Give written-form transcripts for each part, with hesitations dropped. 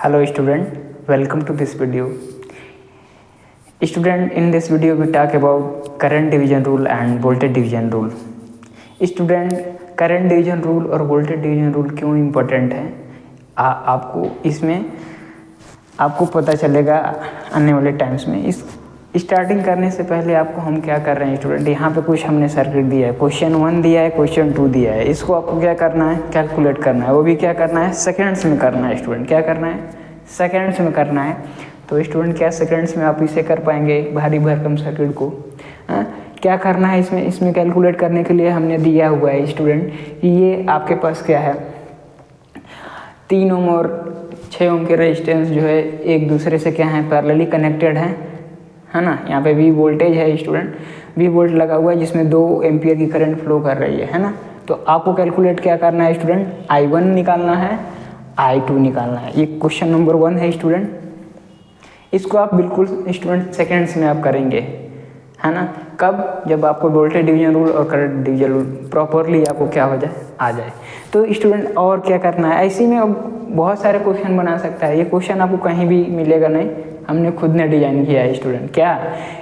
Hello student, welcome to this video. Student, in this video we talk about current division rule and voltage division rule. Student, current division rule और voltage division rule क्यों important है आपको इसमें आपको पता चलेगा आने वाले टाइम्स में। इस स्टार्टिंग करने से पहले आपको हम क्या कर रहे हैं स्टूडेंट, यहाँ पे कुछ हमने सर्किट दिया है, क्वेश्चन 1 दिया है, क्वेश्चन 2 दिया है। इसको आपको क्या करना है, कैलकुलेट करना है। वो भी क्या करना है, सेकेंड्स में करना है स्टूडेंट। क्या करना है, सेकेंड्स में करना है। तो स्टूडेंट क्या सेकेंड्स में आप इसे कर पाएंगे भारी भरकम सर्किट को? क्या करना है इसमें कैलकुलेट करने के लिए हमने दिया हुआ है स्टूडेंट कि ये आपके पास क्या है, 3 ओम और 6 ओम के रेजिस्टेंस जो है एक दूसरे से क्या है, पैरेलली कनेक्टेड है ना। यहाँ पे V वोल्टेज है स्टूडेंट, V वोल्ट लगा हुआ है जिसमें 2 एम्पियर की करंट फ्लो कर रही है ना। तो आपको कैलकुलेट क्या करना है स्टूडेंट, I1 निकालना है, I2 निकालना है। ये क्वेश्चन नंबर 1 है स्टूडेंट। इसको आप बिल्कुल स्टूडेंट सेकेंड्स में आप करेंगे, है ना। कब? जब आपको वोल्टेज डिवीजन रूल और करंट डिवीजन रूल प्रॉपरली आपको क्या हो जाए, आ जाए। तो स्टूडेंट और क्या करना है, ऐसे में अब बहुत सारे क्वेश्चन बना सकता है। ये क्वेश्चन आपको कहीं भी मिलेगा नहीं, हमने खुद ने डिजाइन किया है स्टूडेंट। क्या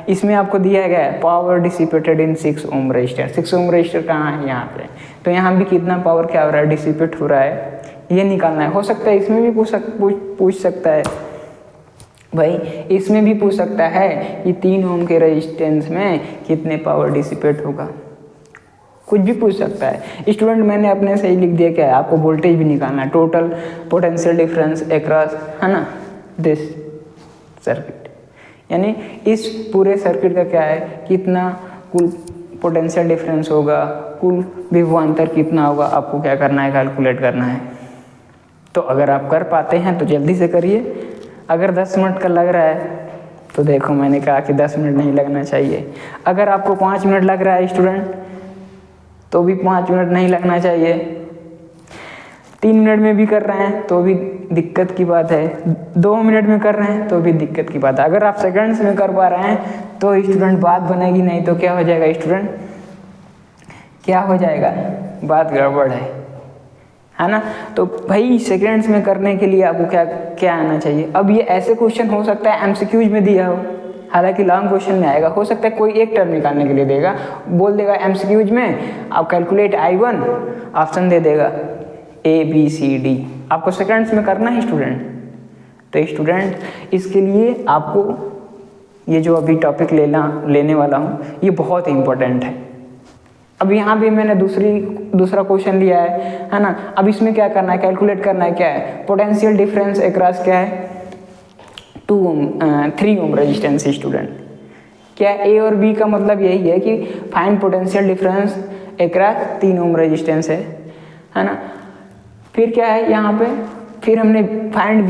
इसमें आपको दिया गया है, power dissipated in 6 ohm resistor. 6 ohm resistor कहाँ है, यहाँ पे। तो यहाँ भी कितना पावर क्या हो रहा है, डिसिपेट हो रहा है, ये निकालना है। हो सकता है इसमें भी पूछ सकता है भाई, इसमें भी पूछ सकता है कि 3 ओम के रेजिस्टेंस में कितने पावर डिसिपेट होगा, कुछ भी पूछ सकता है स्टूडेंट। मैंने अपने से ही लिख दिया क्या है, आपको वोल्टेज भी निकालना है, टोटल पोटेंशियल डिफरेंस अक्रॉस, है ना, दिस सर्किट। यानी इस पूरे सर्किट का क्या है, कितना कुल पोटेंशियल डिफरेंस होगा, कुल विभवांतर कितना होगा, आपको क्या करना है, कैलकुलेट करना है। तो अगर आप कर पाते हैं तो जल्दी से करिए। अगर 10 मिनट का लग रहा है तो देखो, मैंने कहा कि 10 मिनट नहीं लगना चाहिए। अगर आपको 5 मिनट लग रहा है स्टूडेंट तो भी 5 मिनट नहीं लगना चाहिए। 3 मिनट में भी कर रहे हैं तो भी दिक्कत की बात है, 2 मिनट में कर रहे हैं तो भी दिक्कत की बात है। अगर आप सेकंड्स में कर पा रहे हैं तो स्टूडेंट बात बनेगी, नहीं तो क्या हो जाएगा स्टूडेंट, क्या हो जाएगा, बात गड़बड़ है ना। तो भाई सेकंड्स में करने के लिए आपको क्या आना चाहिए। अब ये ऐसे क्वेश्चन हो सकता है एमसीक्यूज में दिया हो, हालांकि लॉन्ग क्वेश्चन में आएगा। हो सकता है कोई एक टर्म निकालने के लिए देगा, बोल देगा एमसीक्यूज में आप कैलकुलेट I1, ऑप्शन दे देगा ABCD, आपको सेकंड्स में करना है स्टूडेंट। तो स्टूडेंट इसके लिए आपको ये जो अभी टॉपिक लेने वाला हूँ ये बहुत इंपॉर्टेंट है। अब यहाँ भी मैंने दूसरा क्वेश्चन लिया है ना। अब इसमें क्या करना है, कैलकुलेट करना है, क्या है, पोटेंशियल डिफरेंस अक्रॉस क्या है, 3 ओम रेजिस्टेंस स्टूडेंट। क्या A और B का मतलब यही है कि find potential difference across 3 ohm resistance है ना। फिर क्या है यहाँ पे, फिर हमने फाइंड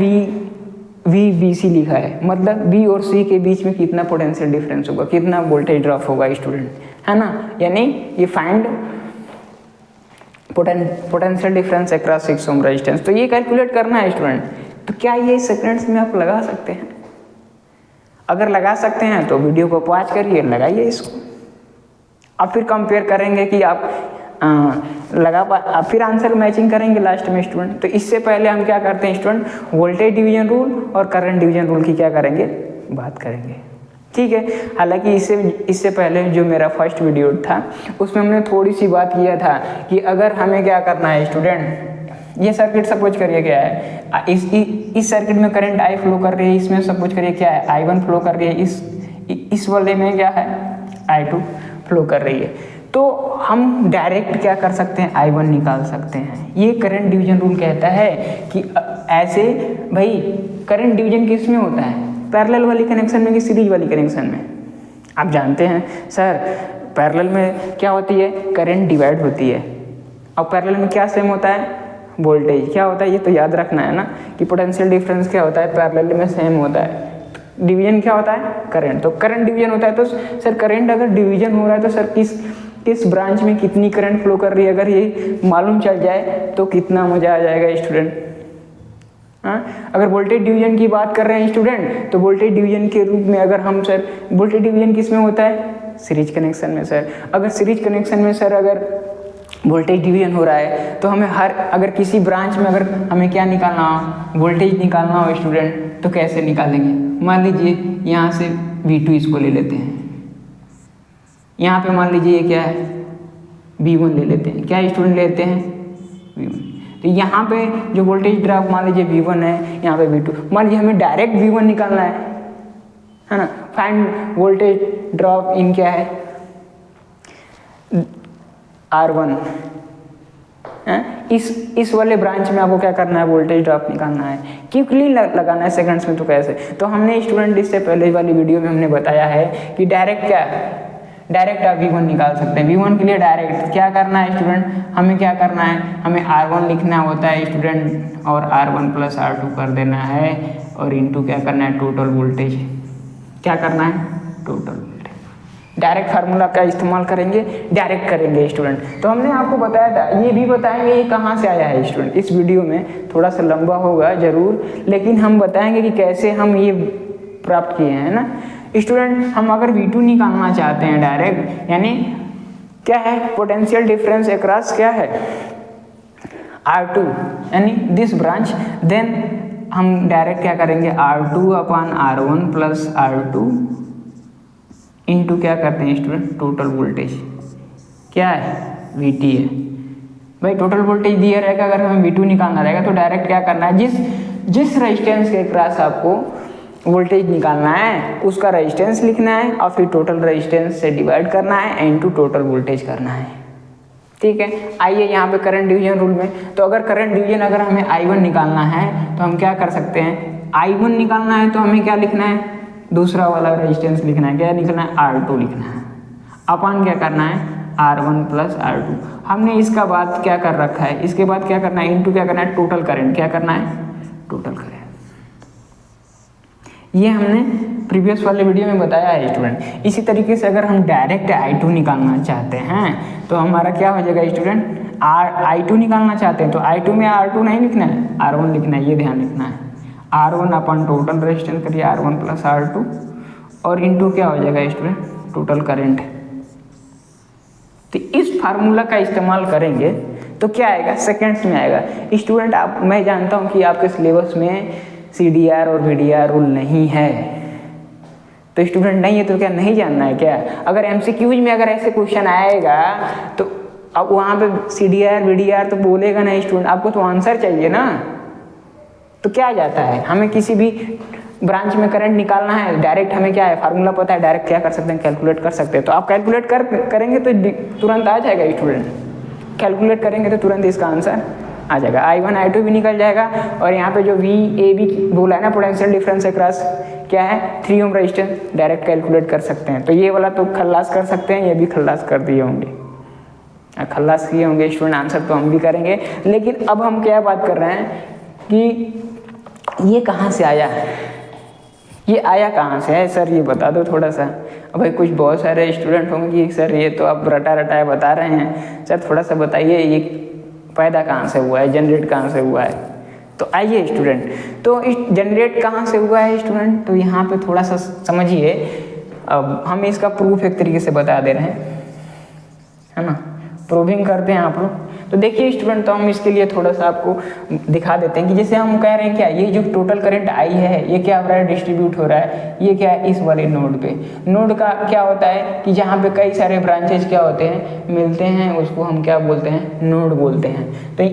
VBC लिखा है, मतलब B और C के बीच में कितना पोटेंशियल डिफरेंस होगा, कितना वोल्टेज ड्रॉप होगा स्टूडेंट, है ना। यानी ये find potential difference across 6 ohm resistance. तो ये कैलकुलेट करना है स्टूडेंट। तो क्या ये सेकंड्स में आप लगा सकते हैं? अगर लगा सकते हैं तो वीडियो को पॉज करिए, लगाइए इसको। अब फिर कंपेयर करेंगे कि आप अब फिर आंसर मैचिंग करेंगे लास्ट में स्टूडेंट। तो इससे पहले हम क्या करते हैं स्टूडेंट, वोल्टेज डिवीजन रूल और करंट डिवीजन रूल की क्या करेंगे, बात करेंगे, ठीक है। हालांकि इससे पहले जो मेरा फर्स्ट वीडियो था उसमें हमने थोड़ी सी बात किया था कि अगर हमें क्या करना है स्टूडेंट, ये सर्किट सपोज करिए क्या है, इस सर्किट में करंट I फ्लो कर रही है, इसमें सपोज करिए क्या है, I1 फ्लो कर रही है, इस वाले में क्या है, I2 फ्लो कर रही है। तो हम डायरेक्ट क्या कर सकते हैं, I1 निकाल सकते हैं। ये करंट डिवीजन रूल कहता है कि ऐसे भाई करंट डिवीजन किस में होता है, पैरेलल वाली कनेक्शन में कि सीरीज वाली कनेक्शन में। आप जानते हैं सर पैरेलल में क्या होती है, करंट डिवाइड होती है, और पैरेलल में क्या सेम होता है, वोल्टेज क्या होता है, ये तो याद रखना है ना कि पोटेंशियल डिफरेंस क्या होता है, पैरेलल में सेम होता है। डिवीजन क्या होता है, करंट। तो करंट डिवीजन होता है। तो सर करंट अगर डिवीजन हो रहा है तो सर किस ब्रांच में कितनी करंट फ्लो कर रही है, अगर ये मालूम चल जाए तो कितना मजा आ जाएगा स्टूडेंट। अगर वोल्टेज डिवीजन की बात कर रहे हैं स्टूडेंट, तो वोल्टेज डिवीजन के रूप में अगर हम सर, वोल्टेज डिवीजन किस में होता है, सीरीज कनेक्शन में सर। अगर सीरीज कनेक्शन में सर अगर वोल्टेज डिवीजन हो रहा है तो हमें अगर किसी ब्रांच में अगर हमें क्या निकालना हो, वोल्टेज निकालना हो स्टूडेंट, तो कैसे निकालेंगे? मान लीजिए यहाँ से V2 इसको ले लेते हैं, यहाँ पे मान लीजिए ये क्या है, V1 ले लेते हैं। क्या स्टूडेंट लेते हैं? V1। तो यहाँ पे जो वोल्टेज ड्रॉप मान लीजिए V1 है, यहाँ पे V2। मान लीजिए हमें डायरेक्ट V1 निकालना है ना। फाइंड वोल्टेज ड्रॉप इन क्या है, R1 है। इस वाले ब्रांच में आपको क्या करना है, वोल्टेज ड्रॉप निकालना है। क्विकली लगाना है सेकंड्स में, तो कैसे? तो हमने स्टूडेंट इससे पहले वाली वीडियो में हमने बताया है कि डायरेक्ट क्या है, डायरेक्ट आप V1 निकाल सकते हैं। V1 के लिए डायरेक्ट क्या करना है स्टूडेंट, हमें क्या करना है, हमें R1 लिखना होता है स्टूडेंट, और R1 प्लस R2 कर देना है, और इनटू क्या करना है, टोटल वोल्टेज। क्या करना है, टोटल वोल्टेज। डायरेक्ट फार्मूला का इस्तेमाल करेंगे, डायरेक्ट करेंगे स्टूडेंट। तो हमने आपको बताया था, ये भी बताएंगे ये कहाँ से आया है स्टूडेंट। इस वीडियो में थोड़ा सा लंबा होगा जरूर, लेकिन हम बताएंगे कि कैसे हम ये प्राप्त किए हैं ना स्टूडेंट। हम अगर V2 निकालना चाहते हैं डायरेक्ट, यानी क्या है, पोटेंशियल डिफरेंस अक्रॉस क्या है, R2 यानी दिस ब्रांच, देन हम डायरेक्ट क्या करेंगे, R2 upon R1 plus R2 into क्या करते हैं स्टूडेंट, टोटल वोल्टेज क्या है, VT है। भाई टोटल वोल्टेज दिया रहेगा, अगर हमें V2 निकालना रहेगा तो डायरेक्ट क्या करना है, जिस रेजिस्टेंस के क्रॉस आपको वोल्टेज निकालना है उसका रेजिस्टेंस लिखना है, और फिर टोटल रेजिस्टेंस से डिवाइड करना है, इनटू टोटल वोल्टेज करना है। ठीक है, आइए यहाँ पे करंट डिवीजन रूल में, तो अगर करंट डिवीजन अगर हमें I1 निकालना है तो हम क्या कर सकते हैं, I1 निकालना है तो हमें क्या लिखना है, दूसरा वाला रेजिस्टेंस लिखना है। क्या लिखना है, R2 लिखना है, अपन क्या करना है, R1 प्लस R2। हमने इसका बाद क्या कर रखा है, इसके बाद क्या करना है, इनटू क्या करना है, टोटल करंट। क्या करना है, टोटल करंट। ये हमने प्रीवियस वाले वीडियो में बताया है स्टूडेंट। इसी तरीके से अगर हम डायरेक्ट I2 निकालना चाहते हैं तो हमारा क्या हो जाएगा स्टूडेंट, I2 निकालना चाहते हैं तो I2 में R2 नहीं लिखना है, R1 लिखना है, ये ध्यान रखना है। R1 अपन टोटल रेजिस्टेंस करिए R1 प्लस R2, और इनटू क्या हो जाएगा स्टूडेंट, टोटल करंट। तो इस फार्मूला का इस्तेमाल करेंगे तो क्या आएगा, सेकंड्स में आएगा स्टूडेंट। मैं जानता हूँ कि आपके सिलेबस में CDR और VDR रूल नहीं है, तो स्टूडेंट नहीं है तो क्या नहीं जानना है क्या? अगर MCQs में अगर ऐसे क्वेश्चन आएगा तो अब वहाँ पे CDR VDR तो बोलेगा नहीं स्टूडेंट, आपको तो आंसर चाहिए ना। तो क्या जाता है, हमें किसी भी ब्रांच में करंट निकालना है, डायरेक्ट हमें क्या है, फार्मूला पता है, डायरेक्ट क्या कर सकते हैं, कैलकुलेट कर सकते हैं। तो आप कैलकुलेट करेंगे तो तुरंत आ जाएगा स्टूडेंट, कैलकुलेट करेंगे तो तुरंत इसका आंसर आ जाएगा। I1 I2 भी निकल जाएगा, और यहाँ पे जो VAB बोला है ना, पोटेंशियल डिफरेंस अक्रॉस क्या है, 3 ओम रेजिस्टेंस, डायरेक्ट कैलकुलेट कर सकते हैं। तो ये वाला तो खल्लास कर सकते हैं, ये भी खल्लास कर दिए होंगे, खल्लास किए होंगे स्टूडेंट, आंसर तो हम भी करेंगे। लेकिन अब हम क्या बात कर रहे हैं कि ये कहाँ से आया, ये आया कहाँ से है सर, ये बता दो थोड़ा सा। अब भाई कुछ बहुत सारे स्टूडेंट होंगे कि सर ये तो आप रटा बता रहे हैं, सर थोड़ा सा बताइए ये पैदा कहाँ से हुआ है, जनरेट कहाँ से हुआ है। तो आइए स्टूडेंट, तो इस जनरेट कहाँ से हुआ है स्टूडेंट, तो यहाँ पे थोड़ा सा समझिए। अब हम इसका प्रूफ एक तरीके से बता दे रहे हैं, है ना, प्रूविंग करते हैं आप लोग। तो देखिए स्टूडेंट, तो हम इसके लिए थोड़ा सा आपको दिखा देते हैं कि जैसे हम कह रहे हैं क्या, ये जो टोटल करंट आई है ये क्या हो रहा है, डिस्ट्रीब्यूट हो रहा है। ये क्या है, इस वाले नोड पे, नोड का क्या होता है कि जहाँ पे कई सारे ब्रांचेज क्या होते हैं, मिलते हैं, उसको हम क्या बोलते हैं, नोड बोलते हैं। तो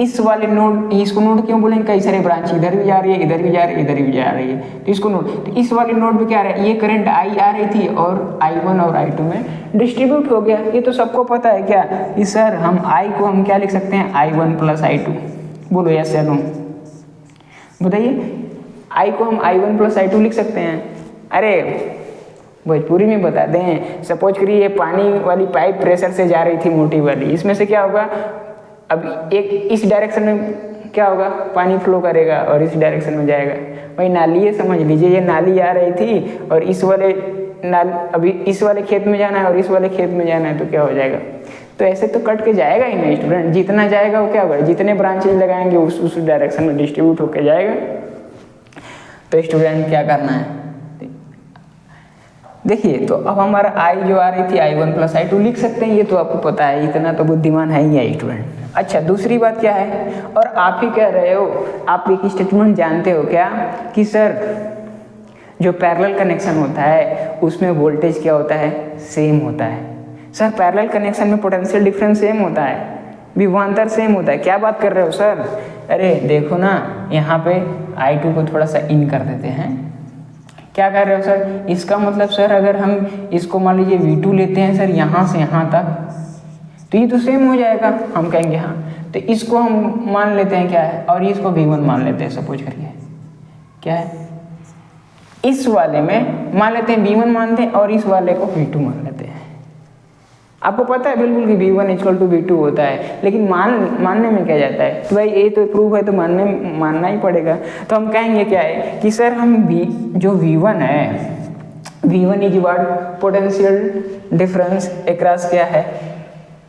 इस वाले नोड, इसको नोड क्यों बोलेंगे, कई सारे ब्रांच इधर भी जा रही है, इधर भी जा रही है, इधर भी जा रही है, तो इसको नोड। तो इस वाले नोड पे क्या आ रहा है, ये करंट आई आ रही थी और I1 और I2 में डिस्ट्रीब्यूट हो गया। ये तो सबको पता है क्या, इस सर हम I को हम क्या लिख सकते हैं, I1 प्लस I2। बोलो यस या नो, बताइए। I को हम I1 प्लस I2 लिख सकते हैं। अरे भोजपुरी में बता दें, सपोज करिए ये पानी वाली पाइप प्रेशर से जा रही थी मोटी वाली, इसमें से क्या होगा, अब एक इस डायरेक्शन में क्या होगा, पानी फ्लो करेगा और इस डायरेक्शन में जाएगा। भाई नाली है, समझ लीजिए ये नाली आ रही थी और इस वाले अभी इस वाले खेत में जाना है और इस वाले खेत में जाना है, तो क्या हो जाएगा, तो ऐसे तो कट के जाएगा ही नहीं स्टूडेंट। जितना जाएगा वो क्या होगा, जितने ब्रांचेज लगाएंगे उस डायरेक्शन में डिस्ट्रीब्यूट होकर जाएगा। तो स्टूडेंट क्या करना है, देखिए तो अब हमारा आई जो आ रही थी I1 प्लस I2 लिख सकते हैं, ये तो आपको पता है, इतना तो बुद्धिमान है ही स्टूडेंट। अच्छा दूसरी बात क्या है, और आप ही कह रहे हो, आप एक स्टेटमेंट जानते हो क्या कि सर जो पैरेलल कनेक्शन होता है उसमें वोल्टेज क्या होता है, सेम होता है। सर पैरेलल कनेक्शन में पोटेंशियल डिफरेंस सेम होता है, विभवांतर सेम होता है, क्या बात कर रहे हो सर? अरे देखो ना, यहाँ पे I2 को थोड़ा सा इन कर देते हैं, क्या कर रहे हो सर? इसका मतलब सर अगर हम इसको मान लीजिए V2 लेते हैं सर यहाँ से यहाँ तक, तो ये तो सेम हो जाएगा, हम कहेंगे हाँ। तो इसको हम मान लेते हैं क्या है, और इसको V1 मान लेते हैं, सपोज करिए क्या है, इस वाले में मान लेते हैं V1 मानते हैं और इस वाले को V2 मान लेते हैं। आपको पता है बिल्कुल कि V1 इक्वल टू V2 होता है, लेकिन मानने में क्या जाता है, तो भाई ये तो प्रूफ है तो मानना ही पड़ेगा। तो हम कहेंगे क्या है कि सर हम जो V1 है, V1 is what, potential difference across क्या है,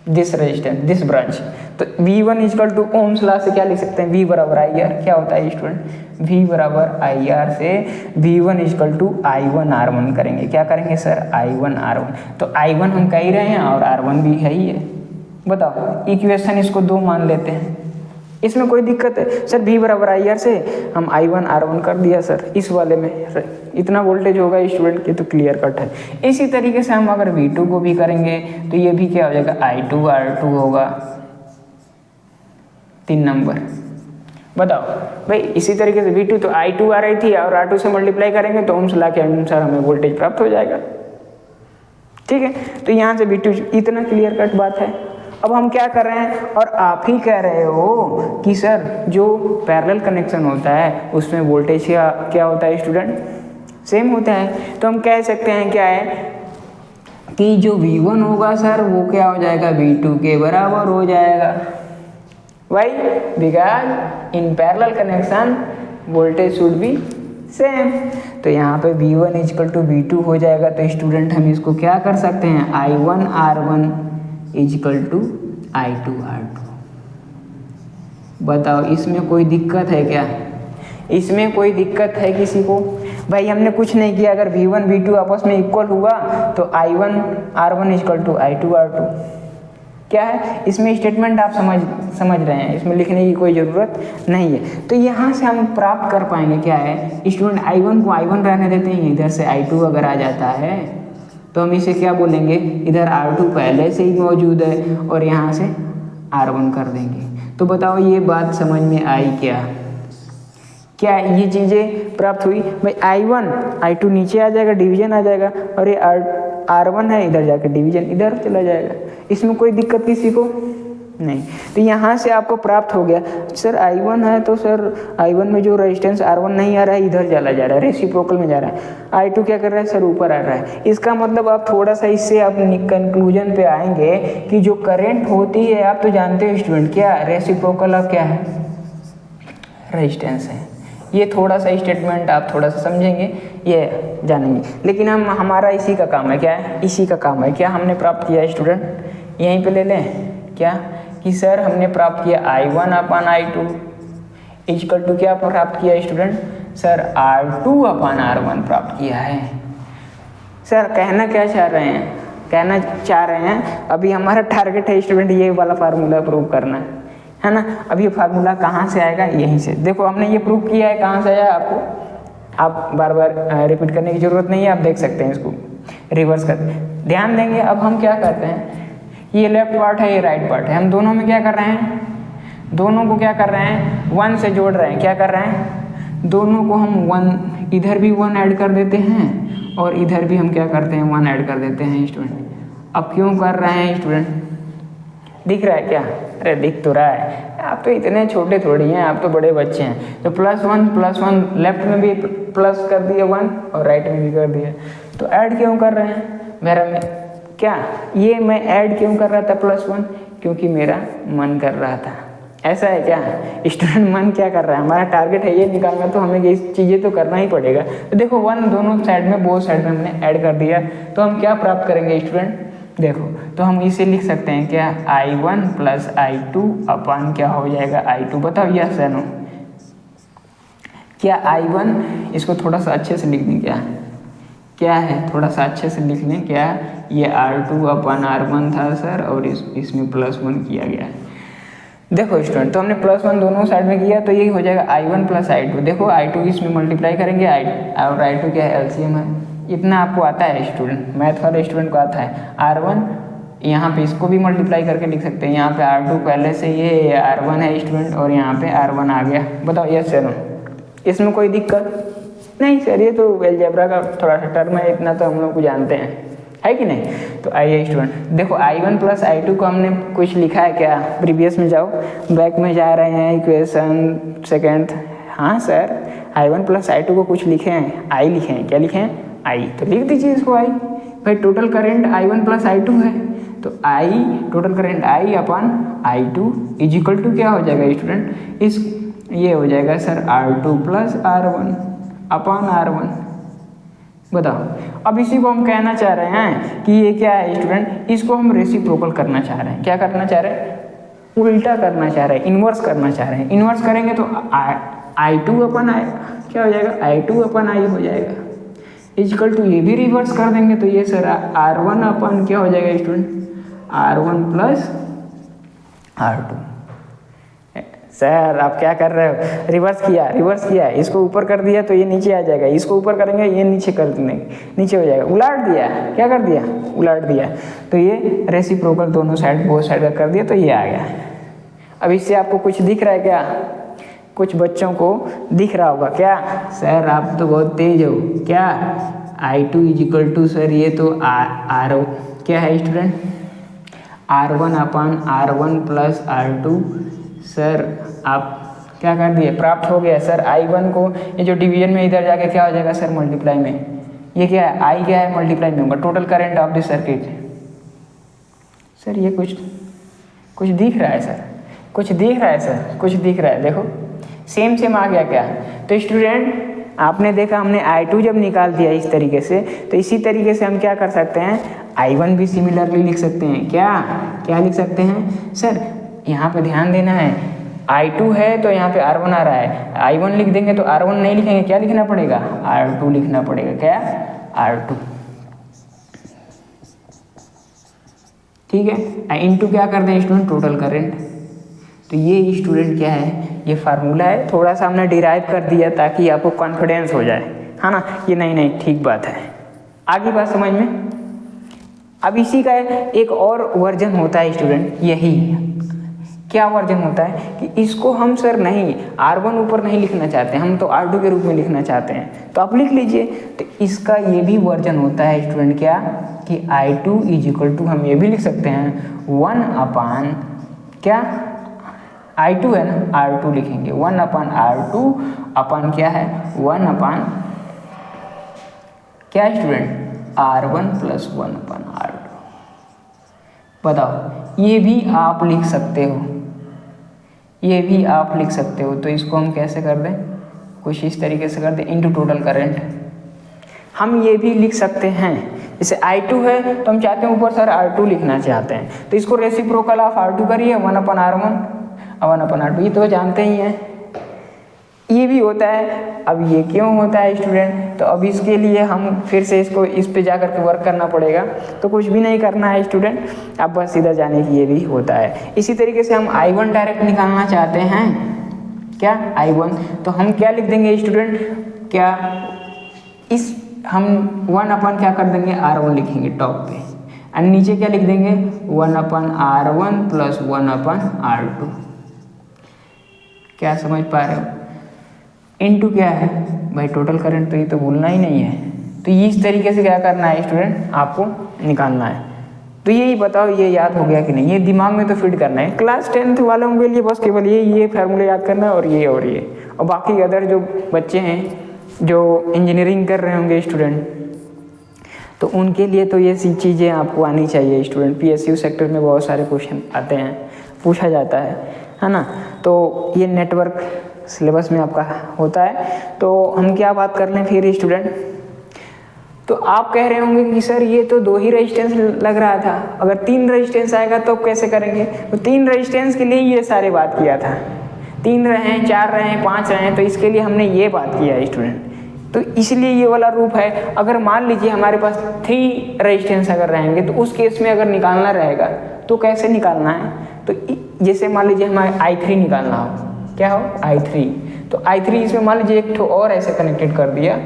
दिस रेजिस्टेंस, दिस ब्रांच। तो V1 equal to Ohm's law से क्या लिख सकते हैं, V बराबर IR, क्या होता है स्टूडेंट, V बराबर IR से V1 equal to I1 R1 करेंगे, क्या करेंगे सर, I1 R1। तो I1 हम कह ही रहे हैं और R1 भी है ही है। बताओ इक्वेशन इसको 2 मान लेते हैं, इसमें कोई दिक्कत है सर? V बराबर IR से हम I1 R1 कर दिया सर, इस वाले में इतना वोल्टेज होगा स्टूडेंट की, तो क्लियर कट है। इसी तरीके से हम अगर V2 को भी करेंगे तो ये भी क्या हो जाएगा, I2 R2 होगा, 3 नंबर। बताओ भाई, इसी तरीके से V2 तो I2 आ रही थी और R2 से मल्टीप्लाई करेंगे तो ओम्स लॉ के अनुसार हमें वोल्टेज प्राप्त हो जाएगा। ठीक है, तो यहाँ से V2 इतना क्लियर कट बात है। अब हम क्या कर रहे हैं, और आप ही कह रहे हो कि सर जो पैरेलल कनेक्शन होता है उसमें वोल्टेज क्या होता है स्टूडेंट, सेम होता है। तो हम कह सकते हैं क्या है कि जो V1 होगा सर वो क्या हो जाएगा, V2 के बराबर हो जाएगा। Why, because in parallel connection voltage should be same. तो यहाँ पे V1 इक्वल टू V2 हो जाएगा। तो स्टूडेंट हम इसको क्या कर सकते हैं, I1 R1 equal to I2 R2। बताओ इसमें कोई दिक्कत है क्या, इसमें कोई दिक्कत है किसी को? भाई हमने कुछ नहीं किया, अगर V1 V2 आपस में इक्वल हुआ तो I1 R1 equal to I2 R2। क्या है इसमें स्टेटमेंट, आप समझ रहे हैं, इसमें लिखने की कोई ज़रूरत नहीं है। तो यहाँ से हम प्राप्त कर पाएंगे क्या है स्टूडेंट, I1 को I1 रहने देते हैं, इधर से I2 अगर आ जाता है तो हम इसे क्या बोलेंगे, इधर R2 पहले से ही मौजूद है और यहाँ से R1 कर देंगे। तो बताओ ये बात समझ में आई क्या ये चीज़ें प्राप्त हुई? भाई I1 I2 नीचे आ जाएगा, डिवीजन आ जाएगा, और ये R1 है, इधर जाकर डिवीजन इधर चला जाएगा। इसमें कोई दिक्कत किसी को नहीं। तो यहाँ से आपको प्राप्त हो गया, सर I1 है तो सर I1 में जो रेजिस्टेंस R1 नहीं आ रहा है इधर चला जा रहा है, रेसिप्रोकल में जा रहा है। I2 क्या कर रहा है सर, ऊपर आ रहा है। इसका मतलब आप थोड़ा सा इससे आप कंक्लूजन पे आएंगे कि जो करंट होती है, आप तो जानते हो स्टूडेंट, क्या रेसिप्रोकल ऑफ क्या है, रेजिस्टेंस है। ये थोड़ा सा स्टेटमेंट आप थोड़ा सा समझेंगे, ये जानेंगे। लेकिन हमारा इसी का काम है, क्या है, इसी का काम है। क्या हमने प्राप्त किया स्टूडेंट, यहीं पे ले लें क्या कि सर हमने प्राप्त किया I1 upon I2 equal to क्या प्राप्त किया स्टूडेंट, सर R2 अपान R1 प्राप्त किया है। सर कहना क्या चाह रहे हैं, कहना चाह रहे हैं अभी हमारा टारगेट है स्टूडेंट ये वाला फार्मूला प्रूव करना है ना। अब ये फार्मूला कहाँ से आएगा, यहीं से। देखो हमने ये प्रूव किया है, कहाँ से आया आपको, आप बार बार रिपीट करने की ज़रूरत नहीं है, आप देख सकते हैं इसको रिवर्स कर ध्यान देंगे। अब हम क्या करते हैं, ये लेफ्ट पार्ट है, ये राइट पार्ट है, हम दोनों में क्या कर रहे हैं, दोनों को क्या कर रहे हैं, 1 से जोड़ रहे हैं। क्या कर रहे हैं, दोनों को हम 1, इधर भी 1 ऐड कर देते हैं और इधर भी हम क्या करते हैं, 1 ऐड कर देते हैं स्टूडेंट। अब क्यों कर रहे हैं स्टूडेंट, दिख रहा है क्या, अरे दिख तो रहा है, आप तो इतने छोटे थोड़ी हैं, आप तो बड़े बच्चे हैं। तो +1 लेफ्ट में भी प्लस कर दिया 1 और राइट में भी कर दिया। तो ऐड क्यों कर रहे हैं, मेरा में क्या ये मैं ऐड क्यों कर रहा था +1, क्योंकि मेरा मन कर रहा था। ऐसा है क्या स्टूडेंट, मन क्या कर रहा है, हमारा टारगेट है ये निकालना, तो हमें ये चीज़ें तो करना ही पड़ेगा। तो देखो 1 दोनों साइड में, बोथ साइड में हमने ऐड कर दिया। तो हम क्या प्राप्त करेंगे स्टूडेंट, देखो तो हम इसे लिख सकते हैं क्या, I1 + I2 अपान क्या हो जाएगा I2। बताओ यस या नो, क्या I1, इसको थोड़ा सा अच्छे से लिख दें क्या, क्या है, थोड़ा सा अच्छे से लिख लें। क्या ये R2/R1 था सर, और इसमें +1 किया गया है। देखो स्टूडेंट, तो हमने +1 दोनों साइड में किया, तो यही हो जाएगा I1 + I2। देखो I2 इसमें मल्टीप्लाई करेंगे, और I2 क्या है, LCM है। इतना आपको आता है स्टूडेंट, मैथ वाले स्टूडेंट को आता है। R1 यहाँ पे इसको भी मल्टीप्लाई करके लिख सकते हैं। यहाँ पे R2 पहले से ये R1 है स्टूडेंट, और यहाँ पे R1 आ गया। बताओ यस सर, इसमें कोई दिक्कत नहीं सर, ये तो अलजेब्रा का थोड़ा सा टर्म है, इतना तो हम लोग को जानते हैं, है कि नहीं। तो आइए स्टूडेंट, देखो I1 + I2 को हमने कुछ लिखा है क्या, प्रीवियस में जाओ, बैक में जा रहे हैं, इक्वेशन सेकेंड। हाँ सर, I1 + I2 को कुछ लिखे हैं, I लिखे हैं। क्या लिखे हैं, I, तो लिख दीजिए इसको I। भाई टोटल करंट I1 + I2 है, तो I total current I/I2 equal to क्या हो जाएगा स्टूडेंट, ये हो जाएगा सर R2 + R1/R1। बताओ, अब इसी को हम कहना चाह रहे हैं कि ये क्या है स्टूडेंट, इसको हम रेसिप्रोकल करना चाह रहे हैं। क्या करना चाह रहे हैं, उल्टा करना चाह रहे हैं, इन्वर्स करना चाह रहे हैं। इन्वर्स करेंगे तो I2/I क्या हो जाएगा, I2/I हो जाएगा, इजिकल टू ये भी रिवर्स कर देंगे तो ये सर R1/ क्या हो जाएगा स्टूडेंट, R1 + R2। सर आप क्या कर रहे हो, रिवर्स किया, इसको ऊपर कर दिया तो ये नीचे आ जाएगा, इसको ऊपर करेंगे ये नीचे कर देंगे, नीचे हो जाएगा। उलट दिया, क्या कर दिया, उलट दिया, तो ये रेसिप्रोकल दोनों साइड, बोथ साइड का कर दिया, तो ये आ गया। अब इससे आपको कुछ दिख रहा है क्या, कुछ बच्चों को दिख रहा होगा क्या, सर आप तो बहुत तेज हो। क्या I2 इजिकल टू सर ये तो R क्या है स्टूडेंट, R1/R1 + R2। सर आप क्या कर दिए, प्राप्त हो गया सर I1 को, ये जो डिवीजन में इधर जाके क्या हो जाएगा सर, मल्टीप्लाई में, ये क्या है I क्या है, मल्टीप्लाई में होगा total current of the circuit. Sir ये कुछ दिख रहा है सर, कुछ दिख रहा है, देखो सेम आ गया क्या। तो स्टूडेंट आपने देखा, हमने I2 जब निकाल दिया इस तरीके से, तो इसी तरीके से हम क्या कर सकते हैं, I1 भी सिमिलरली लिख सकते हैं। क्या लिख सकते हैं सर, यहाँ पे ध्यान देना है, I2 है तो यहाँ पे R1 आ रहा है, I1 लिख देंगे तो R1 नहीं लिखेंगे, क्या लिखना पड़ेगा, R2 लिखना पड़ेगा। क्या, R2, ठीक है। इनटू क्या कर दें स्टूडेंट, टोटल करंट। तो ये स्टूडेंट क्या है, ये फार्मूला है, थोड़ा सा हमने डिराइव कर दिया ताकि आपको कॉन्फिडेंस हो जाए, है ना। ये नहीं ठीक बात है, आगे बात समझ में। अब इसी का एक और वर्जन होता है स्टूडेंट, यही क्या वर्जन होता है कि इसको हम सर नहीं R1 ऊपर नहीं लिखना चाहते, हम तो R2 के रूप में लिखना चाहते हैं, तो आप लिख लीजिए। तो इसका ये भी वर्जन होता है स्टूडेंट, क्या कि I2 इजिकल टू हम ये भी लिख सकते हैं 1/, क्या I2 है ना, R2 लिखेंगे 1/R2 अपन क्या है 1/, क्या स्टूडेंट, R1 + 1/R2। बताओ, ये भी आप लिख सकते हो, तो इसको हम कैसे कर दें, कुछ इस तरीके से कर दें, इनटू टोटल करंट। हम ये भी लिख सकते हैं, जैसे I2 है तो हम चाहते हैं ऊपर सर R2 लिखना चाहते हैं, तो इसको रेसिप्रोकल ऑफ R2 करिए 1/R1 और 1/R2, ये तो जानते ही हैं। ये भी होता है। अब ये क्यों होता है स्टूडेंट, तो अब इसके लिए हम फिर से इसको इस पे जा करके वर्क करना पड़ेगा, तो कुछ भी नहीं करना है स्टूडेंट, आप बस सीधा जाने की ये भी होता है। इसी तरीके से हम I1 डायरेक्ट निकालना चाहते हैं, क्या I1, तो हम क्या लिख देंगे स्टूडेंट, क्या इस हम 1/, क्या कर देंगे R1 लिखेंगे टॉप पे, और नीचे क्या लिख देंगे 1/R1 + 1/R2। क्या समझ पा रहे हो, इनटू क्या है भाई टोटल करंट, तो ये तो भूलना ही नहीं है। तो इस तरीके से क्या करना है स्टूडेंट, आपको निकालना है। तो यही बताओ, ये याद हो गया कि नहीं, ये दिमाग में तो फिट करना है। क्लास 10th वालों के लिए बस केवल ये फार्मूले याद करना है, और ये, और बाकी अदर जो बच्चे हैं जो इंजीनियरिंग कर रहे होंगे स्टूडेंट, तो उनके लिए तो ये सी चीज़ें आपको आनी चाहिए स्टूडेंट। PSU सेक्टर में बहुत सारे क्वेश्चन आते हैं, पूछा जाता है ना। तो ये नेटवर्क सिलेबस में आपका होता है। तो हम क्या बात कर लें फिर स्टूडेंट, तो आप कह रहे होंगे कि सर ये तो 2 ही रेजिस्टेंस लग रहा था, अगर 3 रेजिस्टेंस आएगा तो कैसे करेंगे। तो 3 रेजिस्टेंस के लिए ये सारे बात किया था, 3 रहे, 4 रहे, 5 रहे, तो इसके लिए हमने ये बात किया है स्टूडेंट, तो इसलिए ये वाला रूप है। अगर मान लीजिए हमारे पास 3 रेजिस्टेंस अगर रहेंगे तो उस केस में अगर निकालना रहेगा तो कैसे निकालना है, तो जैसे मान लीजिए हमारे I3 निकालना हो, क्या हो I3, तो I3 इसमें मान लीजिए एक ठो और ऐसे कनेक्टेड कर दिया,